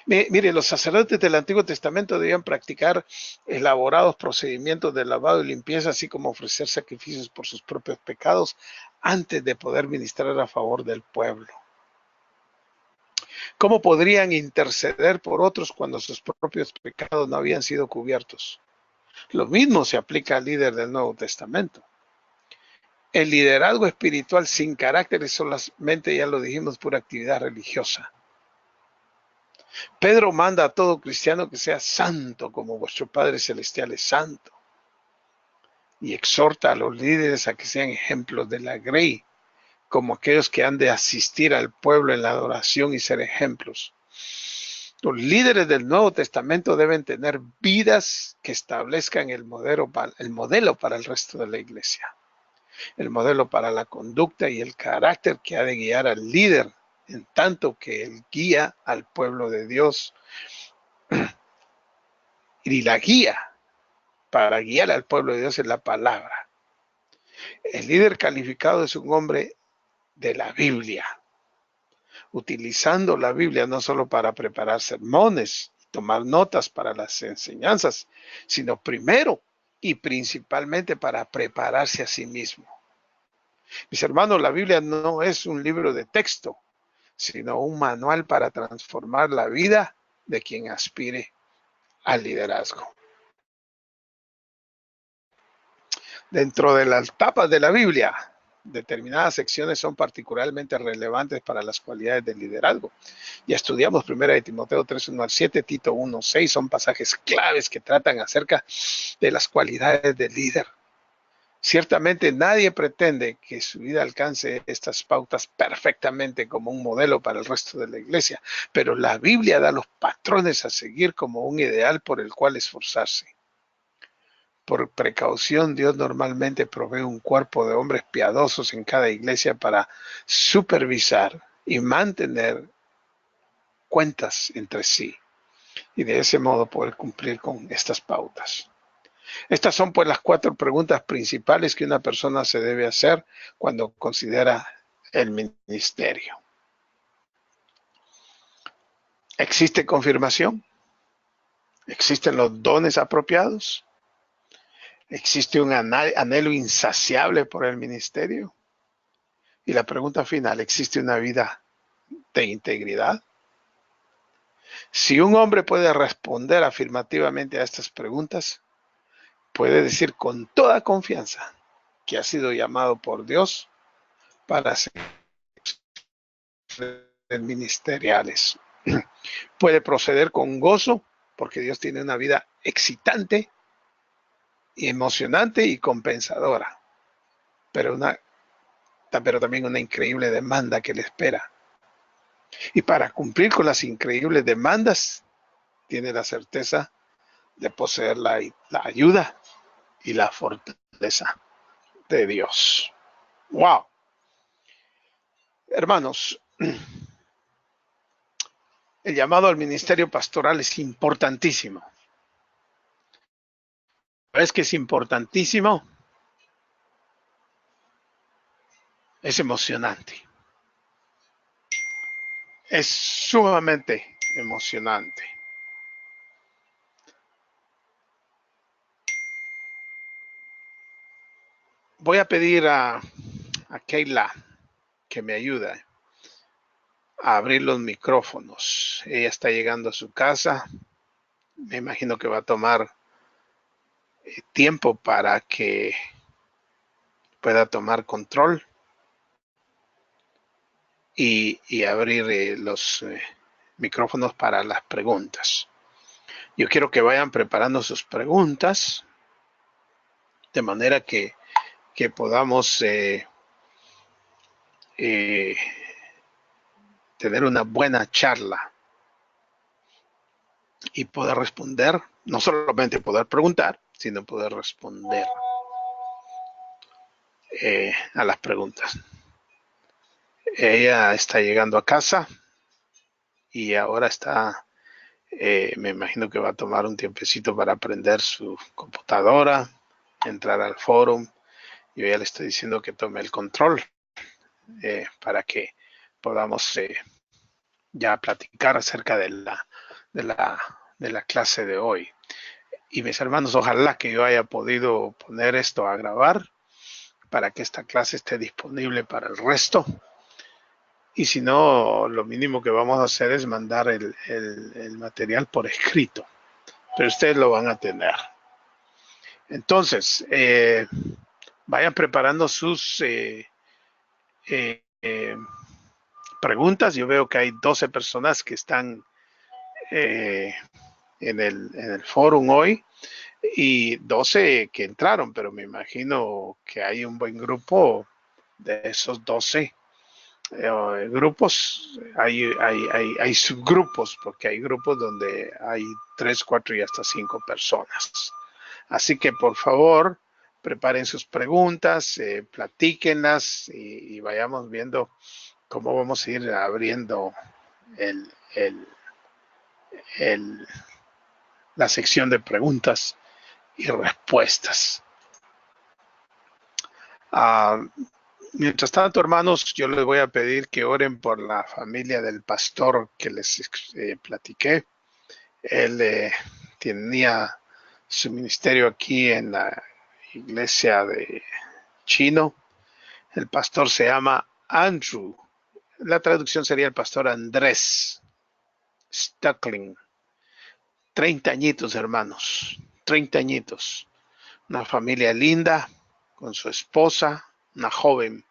Mire, los sacerdotes del Antiguo Testamento debían practicar elaborados procedimientos de lavado y limpieza, así como ofrecer sacrificios por sus propios pecados antes de poder ministrar a favor del pueblo. ¿Cómo podrían interceder por otros cuando sus propios pecados no habían sido cubiertos? Lo mismo se aplica al líder del Nuevo Testamento. El liderazgo espiritual sin carácter es solamente, ya lo dijimos, pura actividad religiosa. Pedro manda a todo cristiano que sea santo como vuestro Padre Celestial es santo. Y exhorta a los líderes a que sean ejemplos de la grey, como aquellos que han de asistir al pueblo en la adoración y ser ejemplos. Los líderes del Nuevo Testamento deben tener vidas que establezcan el modelo para el resto de la iglesia. El modelo para la conducta y el carácter que ha de guiar al líder, en tanto que él guía al pueblo de Dios. Y la guía para guiar al pueblo de Dios es la palabra. El líder calificado es un hombre de la Biblia, utilizando la Biblia no solo para preparar sermones, tomar notas para las enseñanzas, sino primero y principalmente para prepararse a sí mismo. Mis hermanos, la Biblia no es un libro de texto, sino un manual para transformar la vida de quien aspire al liderazgo. Dentro de las tapas de la Biblia, determinadas secciones son particularmente relevantes para las cualidades del liderazgo. Ya estudiamos 1 Timoteo 3:1-7, Tito 1:6, son pasajes claves que tratan acerca de las cualidades del líder. Ciertamente nadie pretende que su vida alcance estas pautas perfectamente como un modelo para el resto de la iglesia, pero la Biblia da los patrones a seguir como un ideal por el cual esforzarse. Por precaución, Dios normalmente provee un cuerpo de hombres piadosos en cada iglesia para supervisar y mantener cuentas entre sí, y de ese modo poder cumplir con estas pautas. Estas son pues las 4 preguntas principales que una persona se debe hacer cuando considera el ministerio. ¿Existe confirmación? ¿Existen los dones apropiados? ¿Existe un anhelo insaciable por el ministerio? Y la pregunta final, ¿existe una vida de integridad? Si un hombre puede responder afirmativamente a estas preguntas, puede decir con toda confianza que ha sido llamado por Dios para ser ministeriales. Puede proceder con gozo porque Dios tiene una vida excitante, emocionante y compensadora, pero también una increíble demanda que le espera. Y para cumplir con las increíbles demandas, tiene la certeza de poseer la ayuda y la fortaleza de Dios. ¡Wow! Hermanos, el llamado al ministerio pastoral es importantísimo. ¿Sabes qué es importantísimo? Es emocionante. Es sumamente emocionante. Voy a pedir a Keila que me ayude a abrir los micrófonos. Ella está llegando a su casa. Me imagino que va a tomar tiempo para que pueda tomar control y abrir los micrófonos para las preguntas. Yo quiero que vayan preparando sus preguntas de manera que podamos tener una buena charla y poder responder, no solamente poder preguntar, sino poder responder a las preguntas. Ella está llegando a casa y ahora está, me imagino que va a tomar un tiempecito para aprender su computadora, entrar al foro. Yo ya le estoy diciendo que tome el control para que podamos ya platicar acerca de la clase de hoy. Y mis hermanos, ojalá que yo haya podido poner esto a grabar para que esta clase esté disponible para el resto. Y si no, lo mínimo que vamos a hacer es mandar el material por escrito. Pero ustedes lo van a tener. Entonces, vayan preparando sus preguntas. Yo veo que hay 12 personas que están en el fórum hoy y 12 que entraron, pero me imagino que hay un buen grupo de esos 12 grupos. Hay subgrupos, porque hay grupos donde hay 3, 4 y hasta 5 personas. Así que por favor, preparen sus preguntas, platíquenlas y vayamos viendo cómo vamos a ir abriendo la sección de preguntas y respuestas. Mientras tanto, hermanos, yo les voy a pedir que oren por la familia del pastor que les platiqué. Él tenía su ministerio aquí en la iglesia de Chino. El pastor se llama Andrew. La traducción sería el pastor Andrés Stuckling. 30 añitos, hermanos. 30 añitos. Una familia linda con su esposa, una joven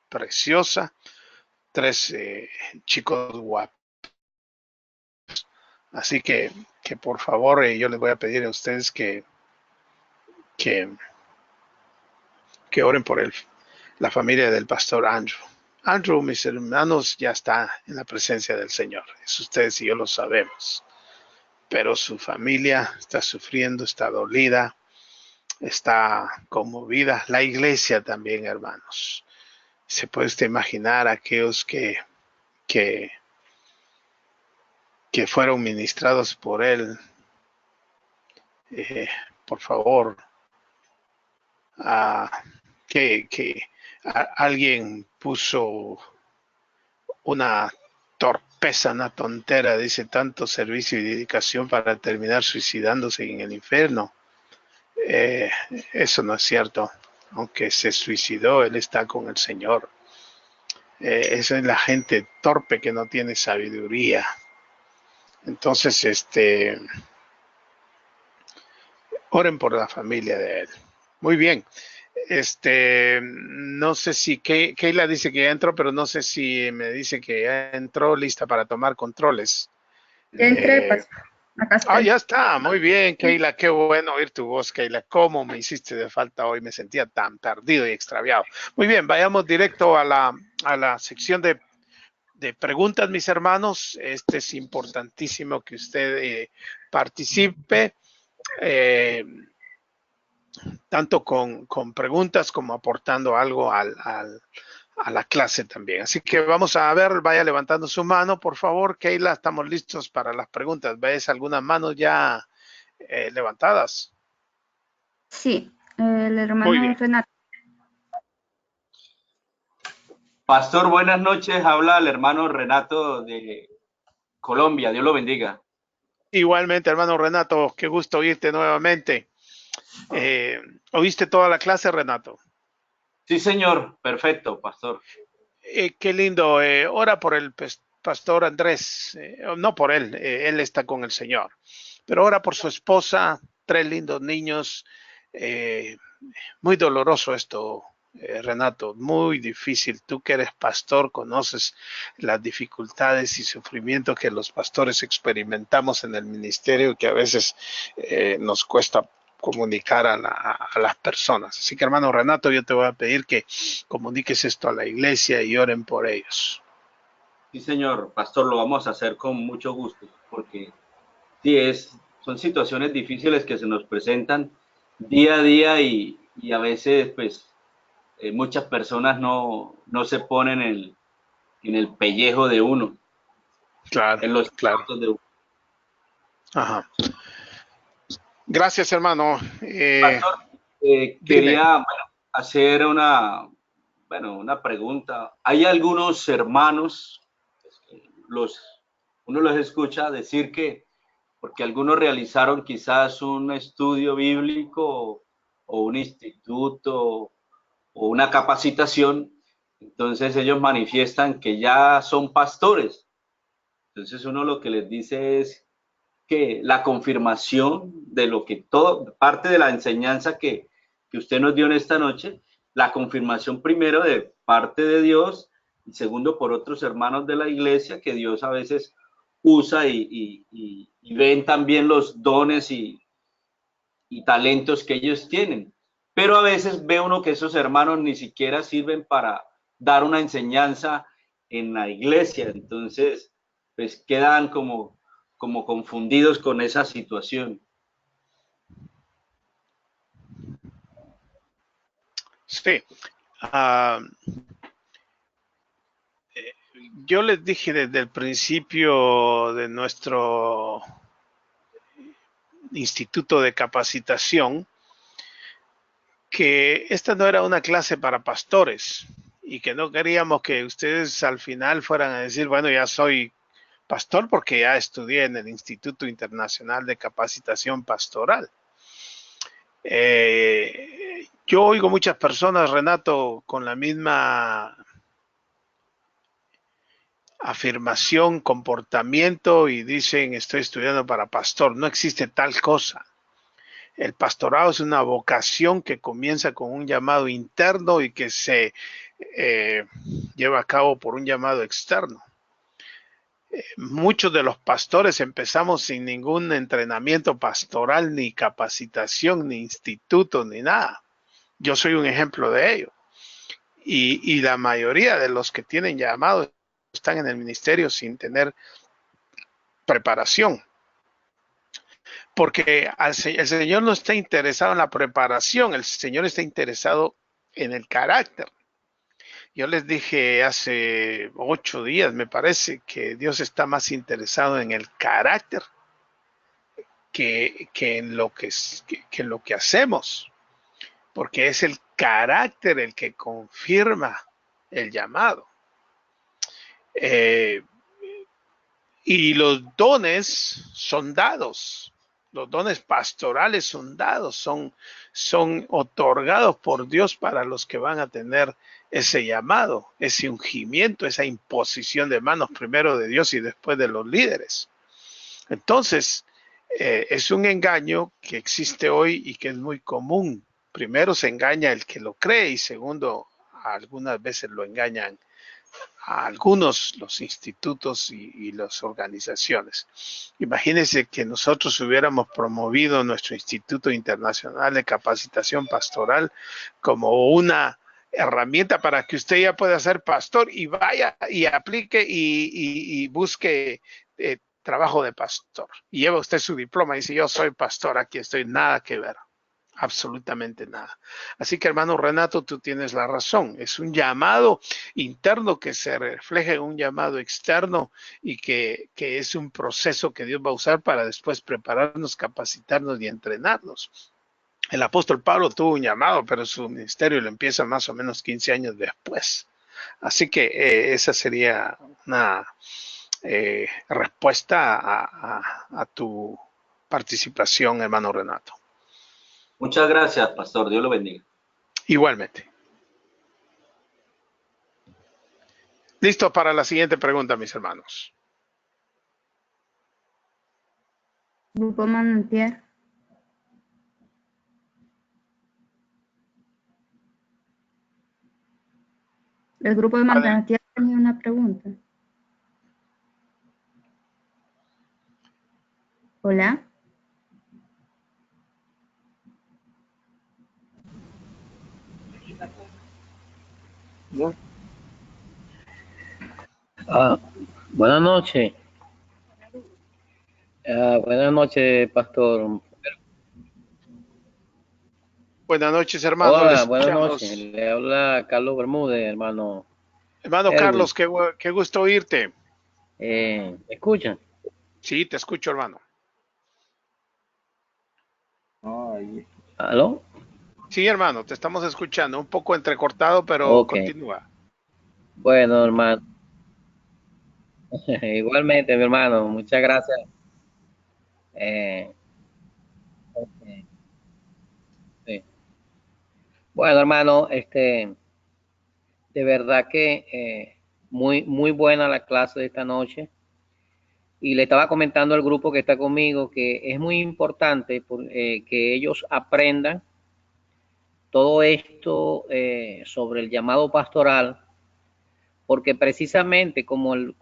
preciosa, 3 chicos guapos. Así que por favor, yo les voy a pedir a ustedes que oren por la familia del pastor Andrew. Andrew, mis hermanos, ya está en la presencia del Señor. Eso ustedes y yo lo sabemos. Pero su familia está sufriendo, está dolida, está conmovida. La iglesia también, hermanos. Se puede usted imaginar aquellos que fueron ministrados por él. Por favor, alguien puso una torpeza, una tontera, dice tanto servicio y dedicación para terminar suicidándose en el infierno. Eso no es cierto. Aunque se suicidó, él está con el Señor. Esa es la gente torpe que no tiene sabiduría. Entonces, oren por la familia de él. Muy bien. No sé si Keila dice que ya entró, pero no sé si me dice que ya entró lista para tomar controles. Ya entré, acá estoy. Ya está, muy bien, Keila, qué bueno oír tu voz, Keila. ¿Cómo me hiciste de falta hoy? Me sentía tan perdido y extraviado. Muy bien, vayamos directo a la sección de preguntas, mis hermanos. Es importantísimo que usted participe. Tanto con preguntas como aportando algo a la clase también. Así que vamos a ver, vaya levantando su mano, por favor. Keila, estamos listos para las preguntas. ¿Ves algunas manos ya levantadas? Sí, el Muy hermano bien. Renato. Pastor, buenas noches. Habla el hermano Renato de Colombia. Dios lo bendiga. Igualmente, hermano Renato, qué gusto oírte nuevamente. ¿Oíste toda la clase, Renato? Sí, señor. Perfecto, pastor. Qué lindo. Ora por el pastor Andrés. No por él, él está con el Señor. Pero ora por su esposa, 3 lindos niños. Muy doloroso esto, Renato, muy difícil. Tú que eres pastor, conoces las dificultades y sufrimientos que los pastores experimentamos en el ministerio, que a veces nos cuesta comunicar a las personas. Así que, hermano Renato, yo te voy a pedir que comuniques esto a la iglesia y oren por ellos. Sí, señor, pastor, lo vamos a hacer con mucho gusto, porque sí, son situaciones difíciles que se nos presentan día a día y a veces, pues, muchas personas no se ponen en el pellejo de uno, Claro, en los claro. zapatos de uno. Ajá. Gracias, hermano. Pastor, Dime. quería hacer una pregunta. Hay algunos hermanos, los, uno los escucha decir que porque algunos realizaron quizás un estudio bíblico o un instituto o una capacitación, entonces ellos manifiestan que ya son pastores. Entonces uno lo que les dice es que la confirmación de lo que todo, parte de la enseñanza que usted nos dio en esta noche, la confirmación primero de parte de Dios y segundo por otros hermanos de la iglesia que Dios a veces usa y ven también los dones y talentos que ellos tienen. Pero a veces ve uno que esos hermanos ni siquiera sirven para dar una enseñanza en la iglesia. Entonces, pues quedan como confundidos con esa situación. Sí. Yo les dije desde el principio de nuestro instituto de capacitación que esta no era una clase para pastores y que no queríamos que ustedes al final fueran a decir, bueno, ya soy pastor porque ya estudié en el Instituto Internacional de Capacitación Pastoral. Yo oigo muchas personas, Renato, con la misma afirmación, comportamiento y dicen estoy estudiando para pastor. No existe tal cosa. El pastorado es una vocación que comienza con un llamado interno y que se lleva a cabo por un llamado externo. Muchos de los pastores empezamos sin ningún entrenamiento pastoral, ni capacitación, ni instituto, ni nada. Yo soy un ejemplo de ello. Y la mayoría de los que tienen llamado están en el ministerio sin tener preparación. Porque el Señor no está interesado en la preparación, el Señor está interesado en el carácter. Yo les dije hace 8 días, me parece, que Dios está más interesado en el carácter que en lo que hacemos, porque es el carácter el que confirma el llamado. Y los dones son dados, los dones pastorales son dados, son otorgados por Dios para los que van a tener ese llamado, ese ungimiento, esa imposición de manos primero de Dios y después de los líderes. Entonces, es un engaño que existe hoy y que es muy común. Primero se engaña el que lo cree y segundo, algunas veces lo engañan a algunos los institutos y las organizaciones. Imagínense que nosotros hubiéramos promovido nuestro Instituto Internacional de Capacitación Pastoral como una herramienta para que usted ya pueda ser pastor y vaya y aplique y busque trabajo de pastor. Y lleva usted su diploma y dice, yo soy pastor, aquí estoy, nada que ver. Absolutamente nada. Así que, hermano Renato, tú tienes la razón. Es un llamado interno que se refleja en un llamado externo y que es un proceso que Dios va a usar para después prepararnos, capacitarnos y entrenarnos. El apóstol Pablo tuvo un llamado, pero su ministerio lo empieza más o menos 15 años después. Así que esa sería una respuesta a tu participación, hermano Renato. Muchas gracias, pastor. Dios lo bendiga. Igualmente. Listo para la siguiente pregunta, mis hermanos. Grupo Manantial. El grupo de Manantial tenía una pregunta. Hola. Buenas noches. Buenas noches, pastor. Buenas noches, hermano. Hola, buenas noches. Le habla Carlos Bermúdez, hermano. Hermano Erwin. Carlos, qué gusto oírte. ¿Me escuchan? Sí, te escucho, hermano. ¿Aló? Sí, hermano, te estamos escuchando. Un poco entrecortado, pero continúa. Bueno, hermano. Igualmente, mi hermano. Muchas gracias. Sí. Bueno, hermano, de verdad que muy buena la clase de esta noche. Y le estaba comentando al grupo que está conmigo que es muy importante que ellos aprendan todo esto sobre el llamado pastoral, porque precisamente como el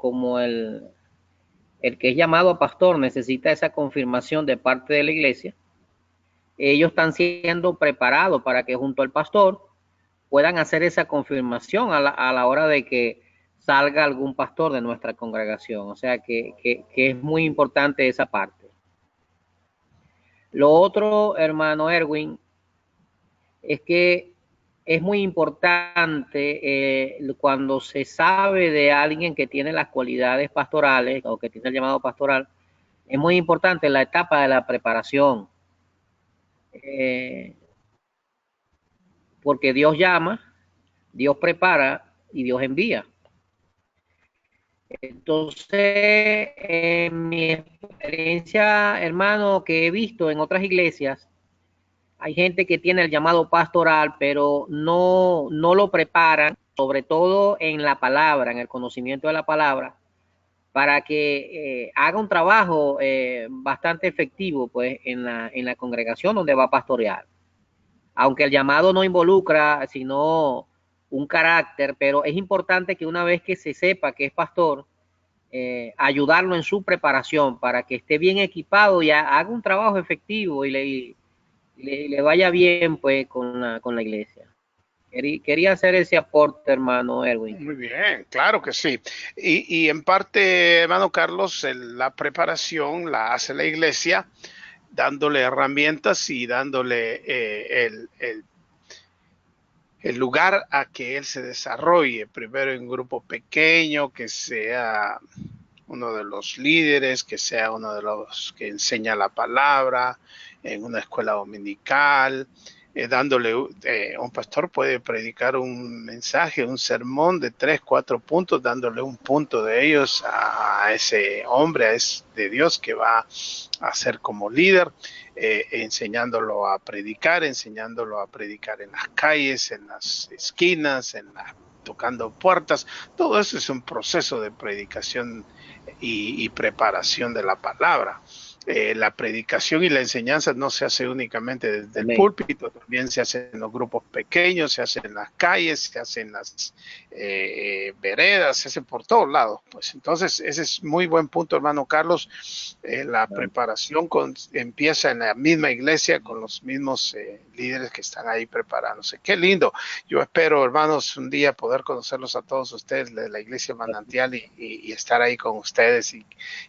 que es llamado a pastor necesita esa confirmación de parte de la iglesia, ellos están siendo preparados para que junto al pastor puedan hacer esa confirmación a la hora de que salga algún pastor de nuestra congregación. O sea que es muy importante esa parte. Lo otro, hermano Erwin, es que es muy importante cuando se sabe de alguien que tiene las cualidades pastorales o que tiene el llamado pastoral, es muy importante la etapa de la preparación. Porque Dios llama, Dios prepara y Dios envía. Entonces, en mi experiencia, hermano, que he visto en otras iglesias, hay gente que tiene el llamado pastoral, pero no lo preparan, sobre todo en la palabra, en el conocimiento de la palabra, para que haga un trabajo bastante efectivo pues, en la congregación donde va a pastorear. Aunque el llamado no involucra, sino un carácter, pero es importante que una vez que se sepa que es pastor, ayudarlo en su preparación para que esté bien equipado y haga un trabajo efectivo y le vaya bien pues con la iglesia. Quería hacer ese aporte, hermano Erwin. Muy bien, claro que sí. Y en parte, hermano Carlos, la preparación la hace la iglesia dándole herramientas y dándole el lugar a que él se desarrolle. Primero en un grupo pequeño, que sea uno de los líderes, que sea uno de los que enseña la palabra, en una escuela dominical, dándole, un pastor puede predicar un mensaje, un sermón de 3, 4 puntos, dándole un punto de ellos a ese hombre, a ese de Dios que va a ser como líder, enseñándolo a predicar en las calles, en las esquinas, tocando puertas. Todo eso es un proceso de predicación y preparación de la palabra. La predicación y la enseñanza no se hace únicamente desde el púlpito, también se hace en los grupos pequeños, se hace en las calles, se hace en las veredas, se hace por todos lados. Pues entonces ese es muy buen punto, hermano Carlos. La preparación empieza en la misma iglesia con los mismos líderes que están ahí preparándose. Qué lindo. Yo espero, hermanos, un día poder conocerlos a todos ustedes de la iglesia Manantial y estar ahí con ustedes y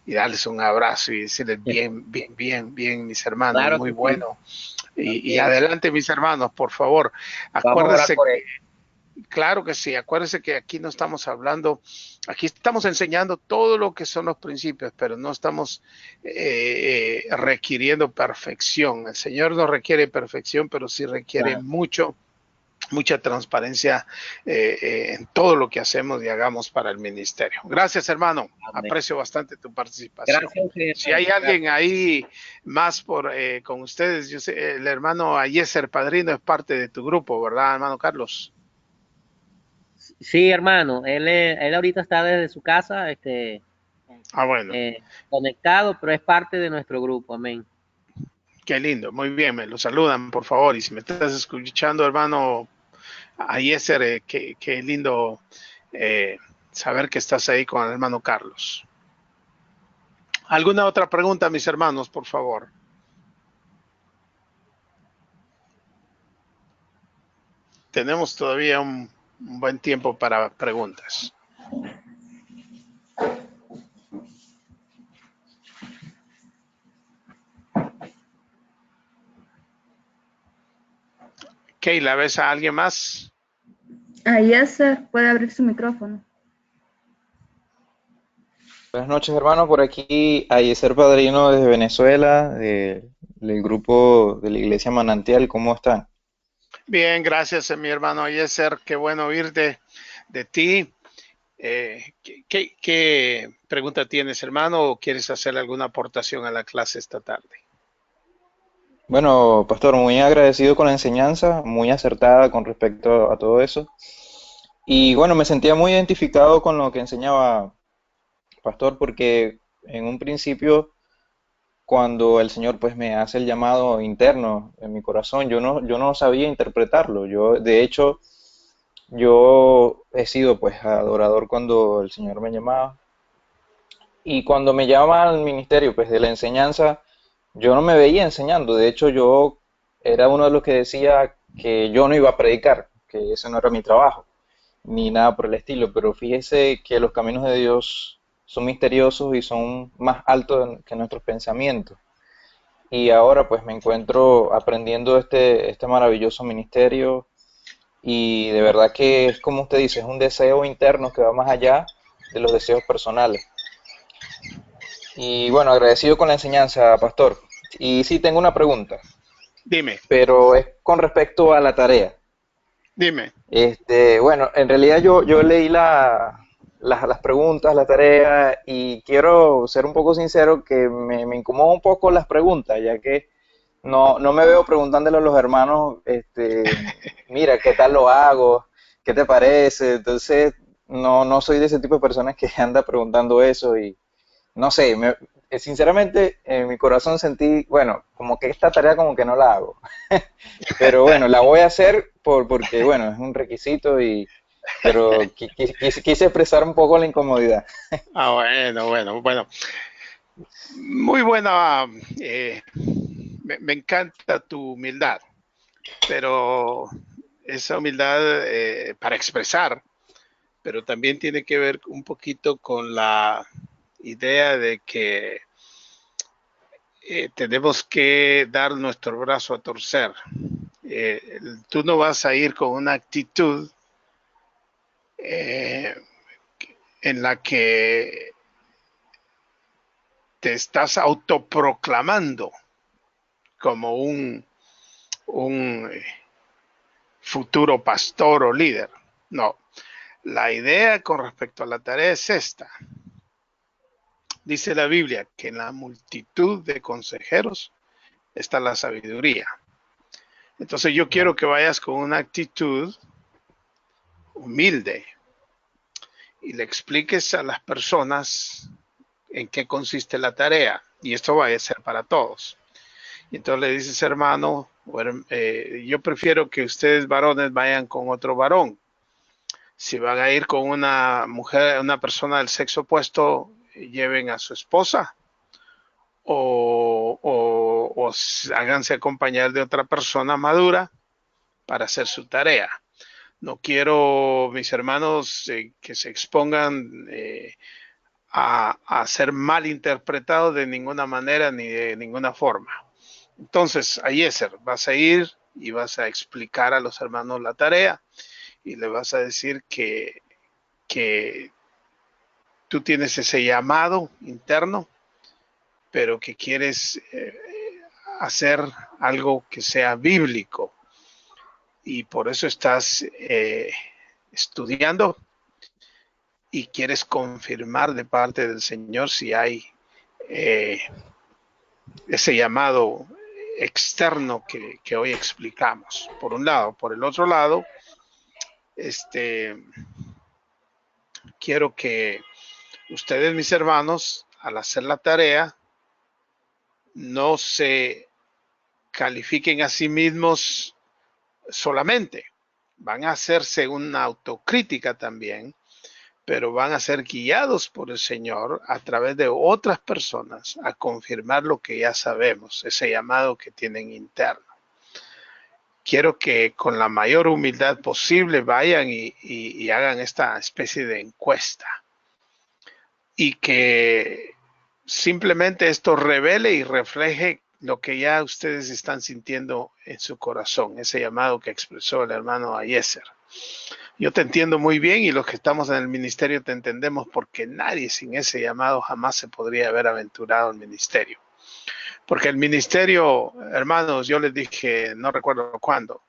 darles un abrazo y decirles bien, mis hermanos, claro, muy bueno. Y adelante, mis hermanos, por favor. Acuérdense claro que sí, acuérdense que aquí no estamos hablando, aquí estamos enseñando todo lo que son los principios, pero no estamos requiriendo perfección. El Señor no requiere perfección, pero sí requiere mucho mucha transparencia en todo lo que hacemos y hagamos para el ministerio. Gracias, hermano. Amén. Aprecio bastante tu participación. Gracias a ustedes. Si hay alguien ahí más con ustedes, yo sé, el hermano Ayeser Padrino es parte de tu grupo, ¿verdad, hermano Carlos? Sí, hermano, él ahorita está desde su casa, Bueno. conectado, pero es parte de nuestro grupo, amén. Qué lindo, muy bien, me lo saludan, por favor. Y si me estás escuchando, hermano Ayeser, qué lindo saber que estás ahí con el hermano Carlos. ¿Alguna otra pregunta, mis hermanos, por favor? Tenemos todavía un buen tiempo para preguntas. Keila, ¿ves a alguien más? Ayeser puede abrir su micrófono. Buenas noches, hermano. Por aquí, Ayeser Padrino desde Venezuela, del grupo de la Iglesia Manantial. ¿Cómo están? Bien, gracias, mi hermano Ayeser. Qué bueno oír de ti. ¿Qué pregunta tienes, hermano? ¿O quieres hacer alguna aportación a la clase esta tarde? Bueno, pastor, muy agradecido con la enseñanza, muy acertada con respecto a todo eso. Y bueno, me sentía muy identificado con lo que enseñaba pastor, porque en un principio, cuando el Señor pues me hace el llamado interno en mi corazón, yo no sabía interpretarlo. De hecho, yo he sido pues adorador cuando el Señor me llamaba. Y cuando me llama al ministerio pues de la enseñanza, yo no me veía enseñando. De hecho, yo era uno de los que decía que yo no iba a predicar, que ese no era mi trabajo, ni nada por el estilo. Pero fíjese que los caminos de Dios son misteriosos y son más altos que nuestros pensamientos. Y ahora pues me encuentro aprendiendo este maravilloso ministerio, y de verdad que es como usted dice, es un deseo interno que va más allá de los deseos personales. Y bueno, agradecido con la enseñanza, pastor. Y sí, tengo una pregunta, Dime, pero es con respecto a la tarea. dime. Bueno, en realidad yo leí las preguntas, la tarea, y quiero ser un poco sincero que me incomoda un poco las preguntas, ya que no me veo preguntándole a los hermanos, mira, ¿qué tal lo hago? ¿Qué te parece? Entonces, no soy de ese tipo de personas que anda preguntando eso. Y no sé, sinceramente en mi corazón sentí, bueno, como que esta tarea como que no la hago. Pero bueno, la voy a hacer porque, bueno, es un requisito, pero quise expresar un poco la incomodidad. Bueno. Muy buena. Me encanta tu humildad, pero esa humildad para expresar, pero también tiene que ver un poquito con la idea de que tenemos que dar nuestro brazo a torcer. Tú no vas a ir con una actitud en la que te estás autoproclamando como un futuro pastor o líder. No, la idea con respecto a la tarea es esta. Dice la Biblia que en la multitud de consejeros está la sabiduría. Entonces yo quiero que vayas con una actitud humilde y le expliques a las personas en qué consiste la tarea. Y esto va a ser para todos. Y entonces le dices, hermano, yo prefiero que ustedes varones vayan con otro varón. Si van a ir con una mujer, una persona del sexo opuesto, lleven a su esposa o háganse acompañar de otra persona madura para hacer su tarea. No quiero, mis hermanos, que se expongan a ser mal interpretados de ninguna manera ni de ninguna forma. Entonces, Ayeser, vas a ir y vas a explicar a los hermanos la tarea y le vas a decir que tú tienes ese llamado interno, pero que quieres hacer algo que sea bíblico. y por eso estás estudiando y quieres confirmar de parte del Señor si hay ese llamado externo que hoy explicamos, por un lado. Por el otro lado, quiero que ustedes, mis hermanos, al hacer la tarea, no se califiquen a sí mismos solamente. Van a hacerse una autocrítica también, pero van a ser guiados por el Señor a través de otras personas a confirmar lo que ya sabemos, ese llamado que tienen interno. Quiero que con la mayor humildad posible vayan y hagan esta especie de encuesta y que simplemente esto revele y refleje lo que ya ustedes están sintiendo en su corazón, ese llamado que expresó el hermano Ayeser. Yo te entiendo muy bien y los que estamos en el ministerio te entendemos porque nadie sin ese llamado jamás se podría haber aventurado al ministerio. Porque el ministerio, hermanos, yo les dije, no recuerdo cuándo,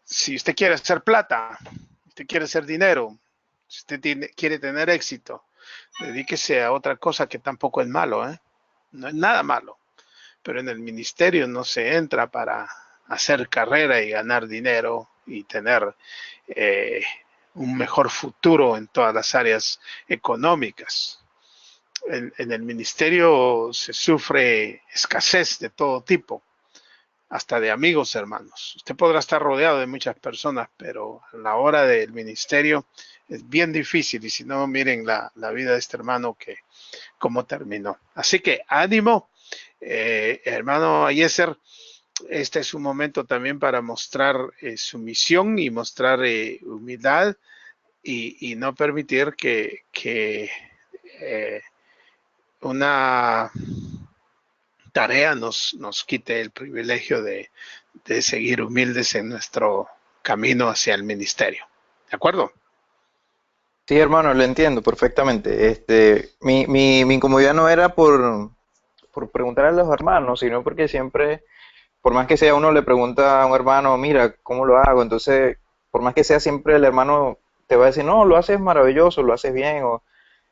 si usted quiere hacer plata, usted quiere hacer dinero, si usted quiere tener éxito, dedíquese a otra cosa que tampoco es malo, ¿eh? No es nada malo. Pero en el ministerio no se entra para hacer carrera y ganar dinero y tener un mejor futuro en todas las áreas económicas. En el ministerio se sufre escasez de todo tipo, hasta de amigos, hermanos. Usted podrá estar rodeado de muchas personas, pero a la hora del ministerio es bien difícil. Y si no, miren la vida de este hermano que cómo terminó. Así que ánimo, hermano Ayeser. Este es un momento también para mostrar su misión y mostrar humildad y no permitir que una tarea nos quite el privilegio de seguir humildes en nuestro camino hacia el ministerio. ¿De acuerdo? Sí, hermano, lo entiendo perfectamente. Mi incomodidad no era por preguntar a los hermanos, sino porque siempre, por más que sea, uno le pregunta a un hermano, mira, ¿cómo lo hago? Entonces, por más que sea, siempre el hermano te va a decir, no, lo haces maravilloso, lo haces bien.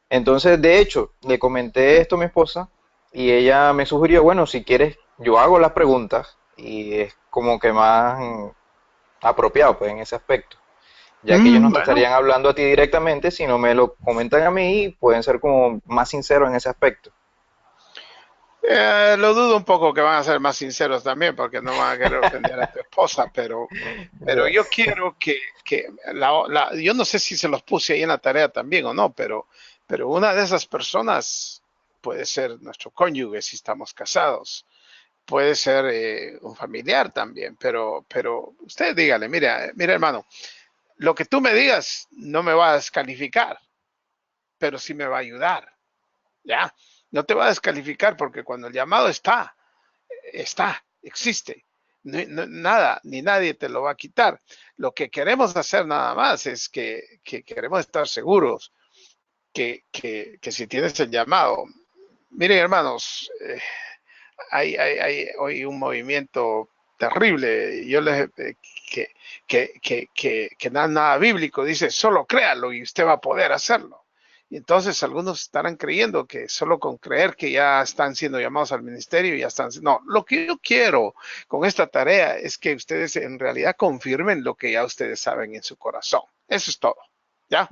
Entonces, de hecho, le comenté esto a mi esposa y ella me sugirió, bueno, si quieres, yo hago las preguntas y es como que más apropiado, pues, en ese aspecto. Ya que ellos no te Bueno, estarían hablando a ti directamente, sino me lo comentan a mí y pueden ser como más sinceros en ese aspecto. lo dudo un poco que van a ser más sinceros también, porque no van a querer ofender a tu esposa, pero yo quiero que yo no sé si se los puse ahí en la tarea también o no, pero una de esas personas puede ser nuestro cónyuge si estamos casados, puede ser un familiar también, pero usted dígale, mira hermano, lo que tú me digas no me va a descalificar, pero sí me va a ayudar, ¿ya? No te va a descalificar porque cuando el llamado está, existe. Nada, ni nadie te lo va a quitar. Lo que queremos hacer nada más es que queremos estar seguros que si tienes el llamado. Miren, hermanos, hay hoy un movimiento terrible. Yo les que nada bíblico dice, solo créalo y usted va a poder hacerlo. Y entonces algunos estarán creyendo que solo con creer que ya están siendo llamados al ministerio, ya están. No, lo que yo quiero con esta tarea es que ustedes en realidad confirmen lo que ya ustedes saben en su corazón. Eso es todo. ¿Ya?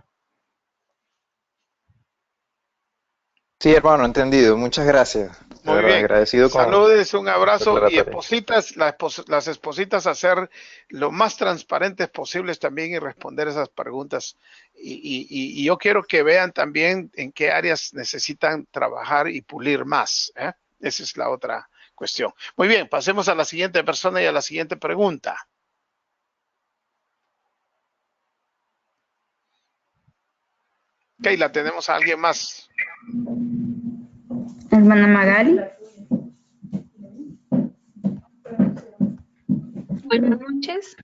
Sí, hermano, entendido. Muchas gracias. De Muy verdad, bien. agradecido con Saludes, un la abrazo y aclaratoria. espositas, las espositas a ser lo más transparentes posibles también y responder esas preguntas. Y yo quiero que vean también en qué áreas necesitan trabajar y pulir más. Esa es la otra cuestión. Muy bien, pasemos a la siguiente persona y a la siguiente pregunta. Keila, tenemos a alguien más. Hermana Magali. Buenas noches.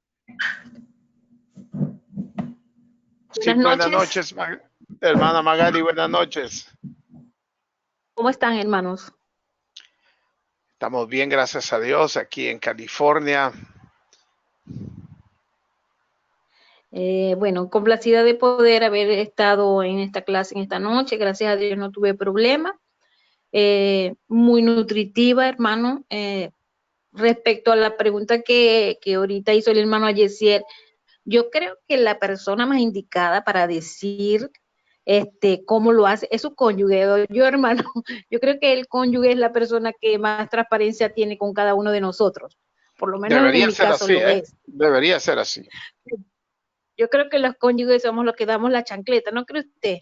Sí, buenas noches, hermana Magali, buenas noches. ¿Cómo están, hermanos? Estamos bien, gracias a Dios, aquí en California. Bueno, complacida de poder haber estado en esta clase en esta noche. Gracias a Dios no tuve problema. Muy nutritiva, hermano. Respecto a la pregunta que ahorita hizo el hermano Ayesier, yo creo que la persona más indicada para decir cómo lo hace es su cónyuge. Yo, hermano, yo creo que el cónyuge es la persona que más transparencia tiene con cada uno de nosotros. Por lo menos en Debería mi ser caso así, lo ¿eh? es. Debería ser así. Yo creo que los cónyuges somos los que damos la chancleta, ¿no cree usted?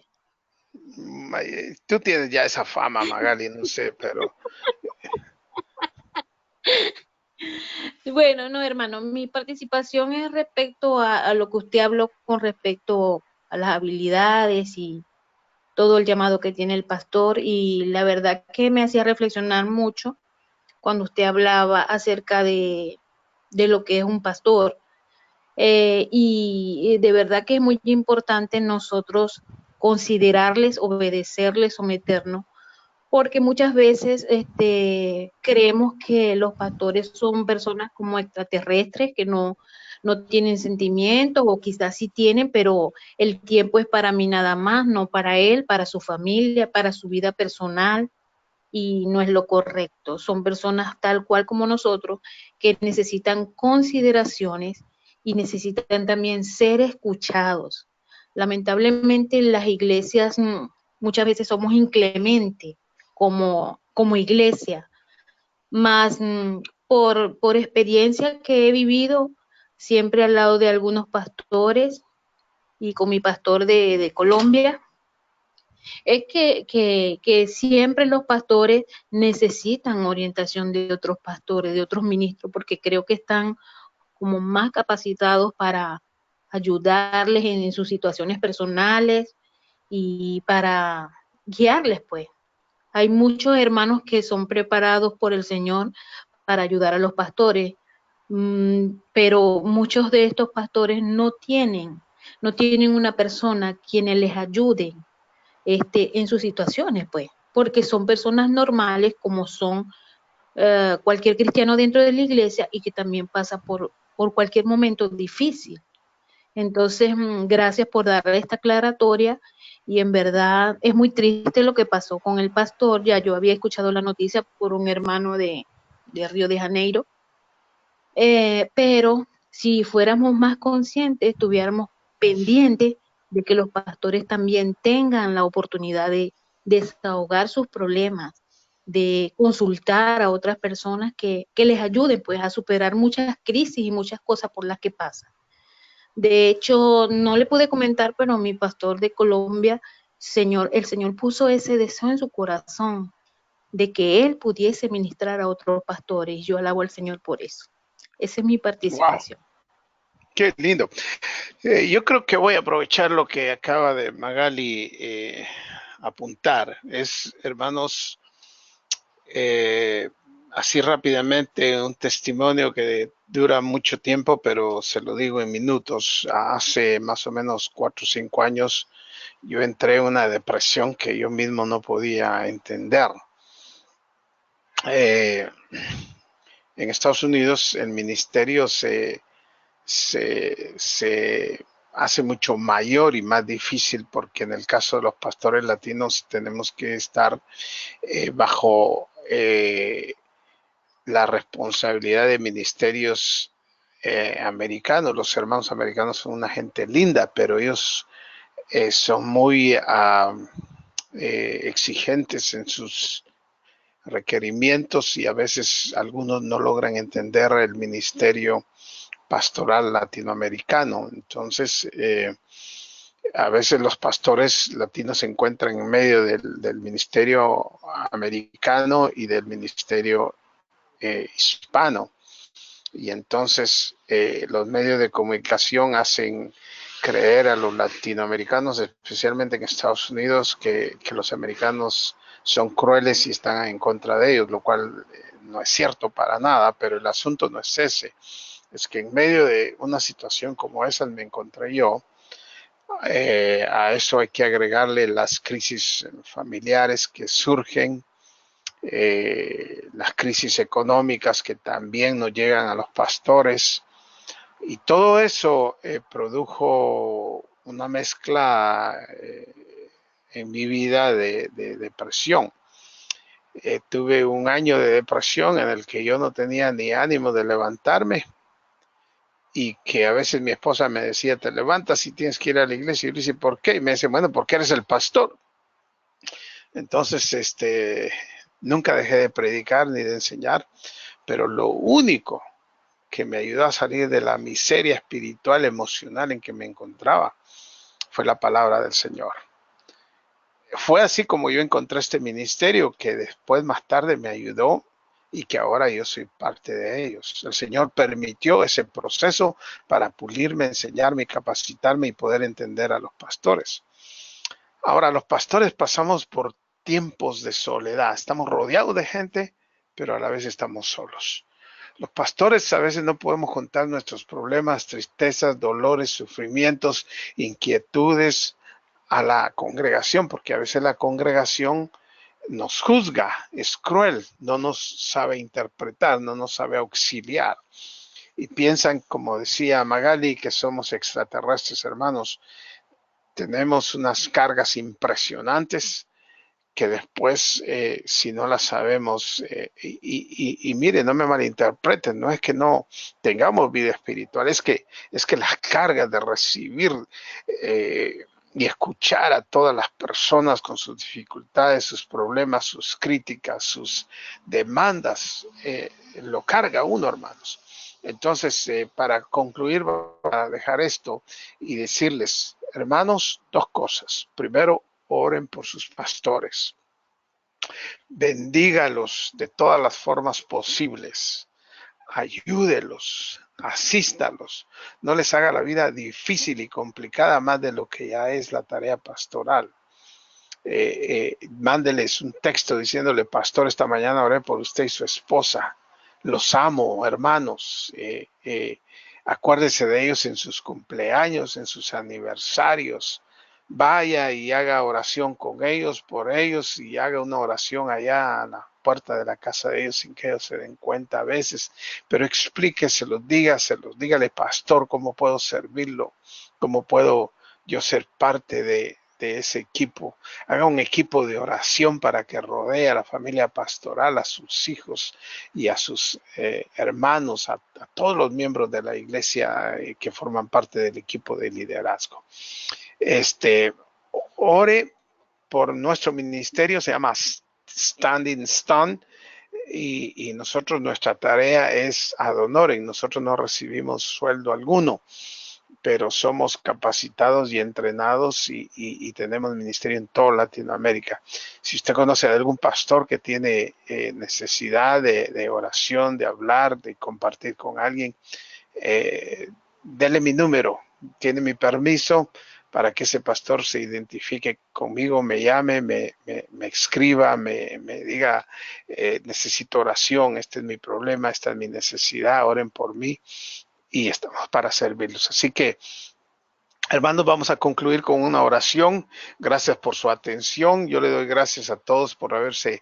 Tú tienes ya esa fama, Magali, no sé, pero Bueno, no, hermano, mi participación es respecto a lo que usted habló con respecto a las habilidades y todo el llamado que tiene el pastor, y la verdad que me hacía reflexionar mucho cuando usted hablaba acerca de lo que es un pastor. Y de verdad que es muy importante nosotros considerarles, obedecerles, someternos, porque muchas veces creemos que los pastores son personas como extraterrestres que no tienen sentimientos, o quizás sí tienen, pero el tiempo es para mí nada más, no para él, para su familia, para su vida personal, y no es lo correcto. Son personas tal cual como nosotros que necesitan consideraciones y necesitan también ser escuchados. Lamentablemente las iglesias muchas veces somos inclementes como iglesia, más por experiencia que he vivido siempre al lado de algunos pastores y con mi pastor de Colombia, es que siempre los pastores necesitan orientación de otros pastores, de otros ministros, porque creo que están como más capacitados para ayudarles en sus situaciones personales y para guiarles, pues. Hay muchos hermanos que son preparados por el Señor para ayudar a los pastores, pero muchos de estos pastores no tienen una persona quien les ayude en sus situaciones, pues, porque son personas normales como son cualquier cristiano dentro de la iglesia y que también pasa por cualquier momento difícil. Entonces, gracias por darle esta aclaratoria, y en verdad es muy triste lo que pasó con el pastor. Ya yo había escuchado la noticia por un hermano de Río de Janeiro, pero si fuéramos más conscientes, estuviéramos pendientes de que los pastores también tengan la oportunidad de desahogar sus problemas, de consultar a otras personas que les ayuden pues a superar muchas crisis y muchas cosas por las que pasan. De hecho, no le pude comentar, pero mi pastor de Colombia, el Señor puso ese deseo en su corazón de que él pudiese ministrar a otros pastores, y yo alabo al Señor por eso. Esa es mi wow, participación. qué lindo. Yo creo que voy a aprovechar lo que acaba de Magali apuntar. Hermanos, así rápidamente, un testimonio que dura mucho tiempo, pero se lo digo en minutos. Hace más o menos 4 o 5 años yo entré en una depresión que yo mismo no podía entender. En Estados Unidos el ministerio se hace mucho mayor y más difícil, porque en el caso de los pastores latinos tenemos que estar bajo la responsabilidad de ministerios americanos. Los hermanos americanos son una gente linda, pero ellos son muy exigentes en sus requerimientos, y a veces algunos no logran entender el ministerio pastoral latinoamericano. Entonces, a veces los pastores latinos se encuentran en medio del ministerio americano y del ministerio hispano, y entonces los medios de comunicación hacen creer a los latinoamericanos, especialmente en Estados Unidos, que los americanos son crueles y están en contra de ellos, lo cual no es cierto para nada. Pero el asunto no es ese. Es que en medio de una situación como esa me encontré yo. A eso hay que agregarle las crisis familiares que surgen, las crisis económicas que también nos llegan a los pastores, Y todo eso produjo una mezcla en mi vida de depresión. Tuve un año de depresión en el que yo no tenía ni ánimo de levantarme y que a veces mi esposa me decía, te levantas y tienes que ir a la iglesia. Y yo le decía, ¿por qué? Y me dice, bueno, porque eres el pastor. Entonces, nunca dejé de predicar ni de enseñar, pero lo único que me ayudó a salir de la miseria espiritual, emocional en que me encontraba, fue la palabra del Señor. Fue así como yo encontré este ministerio que después más tarde me ayudó y que ahora yo soy parte de ellos. El Señor permitió ese proceso para pulirme, enseñarme, capacitarme y poder entender a los pastores. Ahora, los pastores pasamos por tiempos de soledad. Estamos rodeados de gente, pero a la vez estamos solos. Los pastores a veces no podemos contar nuestros problemas, tristezas, dolores, sufrimientos, inquietudes a la congregación, porque a veces la congregación nos juzga, es cruel, no nos sabe interpretar, no nos sabe auxiliar. Y piensan, como decía Magali, que somos extraterrestres, hermanos. Tenemos unas cargas impresionantes que después, si no las sabemos, y mire, no me malinterpreten, no es que no tengamos vida espiritual, es que las cargas de recibir y escuchar a todas las personas con sus dificultades, sus problemas, sus críticas, sus demandas, lo carga uno, hermanos. Entonces, para concluir, voy a dejar esto y decirles, hermanos, dos cosas. Primero, oren por sus pastores. Bendígalos de todas las formas posibles. Ayúdelos, asístalos. No les haga la vida difícil y complicada más de lo que ya es la tarea pastoral. Mándeles un texto diciéndole, pastor, esta mañana oré por usted y su esposa. Los amo, hermanos. Acuérdese de ellos en sus cumpleaños, en sus aniversarios. Vaya y haga oración con ellos, por ellos, y haga una oración allá a la puerta de la casa de ellos sin que ellos se den cuenta a veces. Pero explíqueselos, dígale, pastor, cómo puedo servirlo, cómo puedo yo ser parte de ese equipo. Haga un equipo de oración para que rodee a la familia pastoral, a sus hijos y a sus hermanos, a todos los miembros de la iglesia que forman parte del equipo de liderazgo. Ore por nuestro ministerio, se llama Standing Stone, y nosotros, nuestra tarea es ad honorem. Nosotros no recibimos sueldo alguno, pero somos capacitados y entrenados y tenemos ministerio en toda Latinoamérica. Si usted conoce a algún pastor que tiene necesidad de oración, de hablar, de compartir con alguien, dele mi número, tiene mi permiso para que ese pastor se identifique conmigo, me llame, me escriba, me diga, necesito oración, este es mi problema, esta es mi necesidad, oren por mí. Y estamos para servirlos. Así que, hermanos, vamos a concluir con una oración. Gracias por su atención. Yo le doy gracias a todos por haberse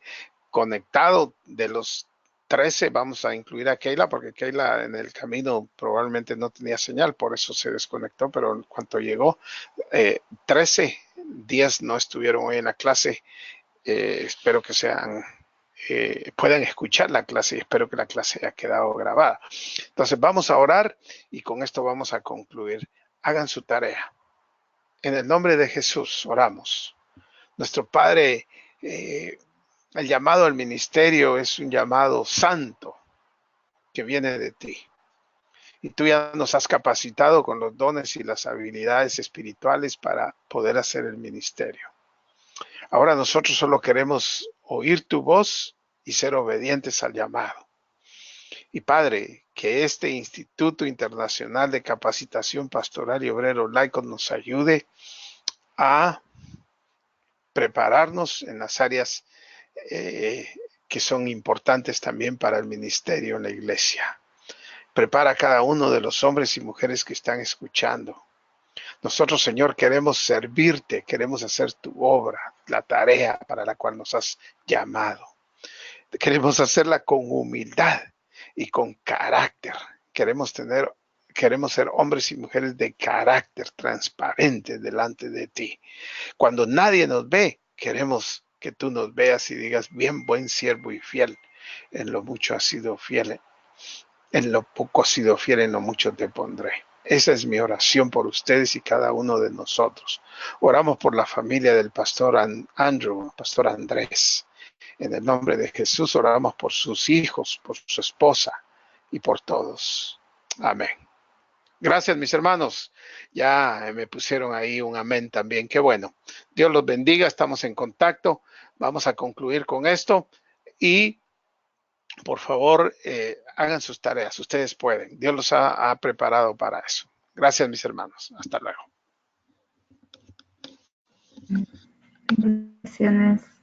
conectado. De los 13 vamos a incluir a Keila, porque Keila en el camino probablemente no tenía señal, por eso se desconectó, pero en cuanto llegó, 13 días no estuvieron hoy en la clase. Espero que puedan escuchar la clase y espero que la clase haya quedado grabada. Entonces vamos a orar y con esto vamos a concluir. Hagan su tarea. En el nombre de Jesús oramos. Nuestro Padre, el llamado al ministerio es un llamado santo que viene de ti. Y tú ya nos has capacitado con los dones y las habilidades espirituales para poder hacer el ministerio. Ahora nosotros solo queremos oír tu voz y ser obedientes al llamado. Y Padre, que este Instituto Internacional de Capacitación Pastoral y Obrero Laico nos ayude a prepararnos en las áreas que son importantes también para el ministerio en la iglesia. Prepara a cada uno de los hombres y mujeres que están escuchando. Nosotros, Señor, queremos servirte, queremos hacer tu obra, la tarea para la cual nos has llamado. Queremos hacerla con humildad y con carácter. Queremos tener queremos ser hombres y mujeres de carácter transparente delante de ti. Cuando nadie nos ve, queremos que tú nos veas y digas, bien, buen siervo y fiel. En lo mucho has sido fiel, en lo poco has sido fiel, en lo mucho te pondré. Esa es mi oración por ustedes y cada uno de nosotros. Oramos por la familia del pastor Andrew, pastor Andrés. En el nombre de Jesús oramos por sus hijos, por su esposa y por todos. Amén. Gracias, mis hermanos. Ya me pusieron ahí un amén también. Qué bueno. Dios los bendiga. Estamos en contacto. Vamos a concluir con esto. Y, por favor, hagan sus tareas. Ustedes pueden. Dios los ha preparado para eso. Gracias, mis hermanos. Hasta luego. Bendiciones.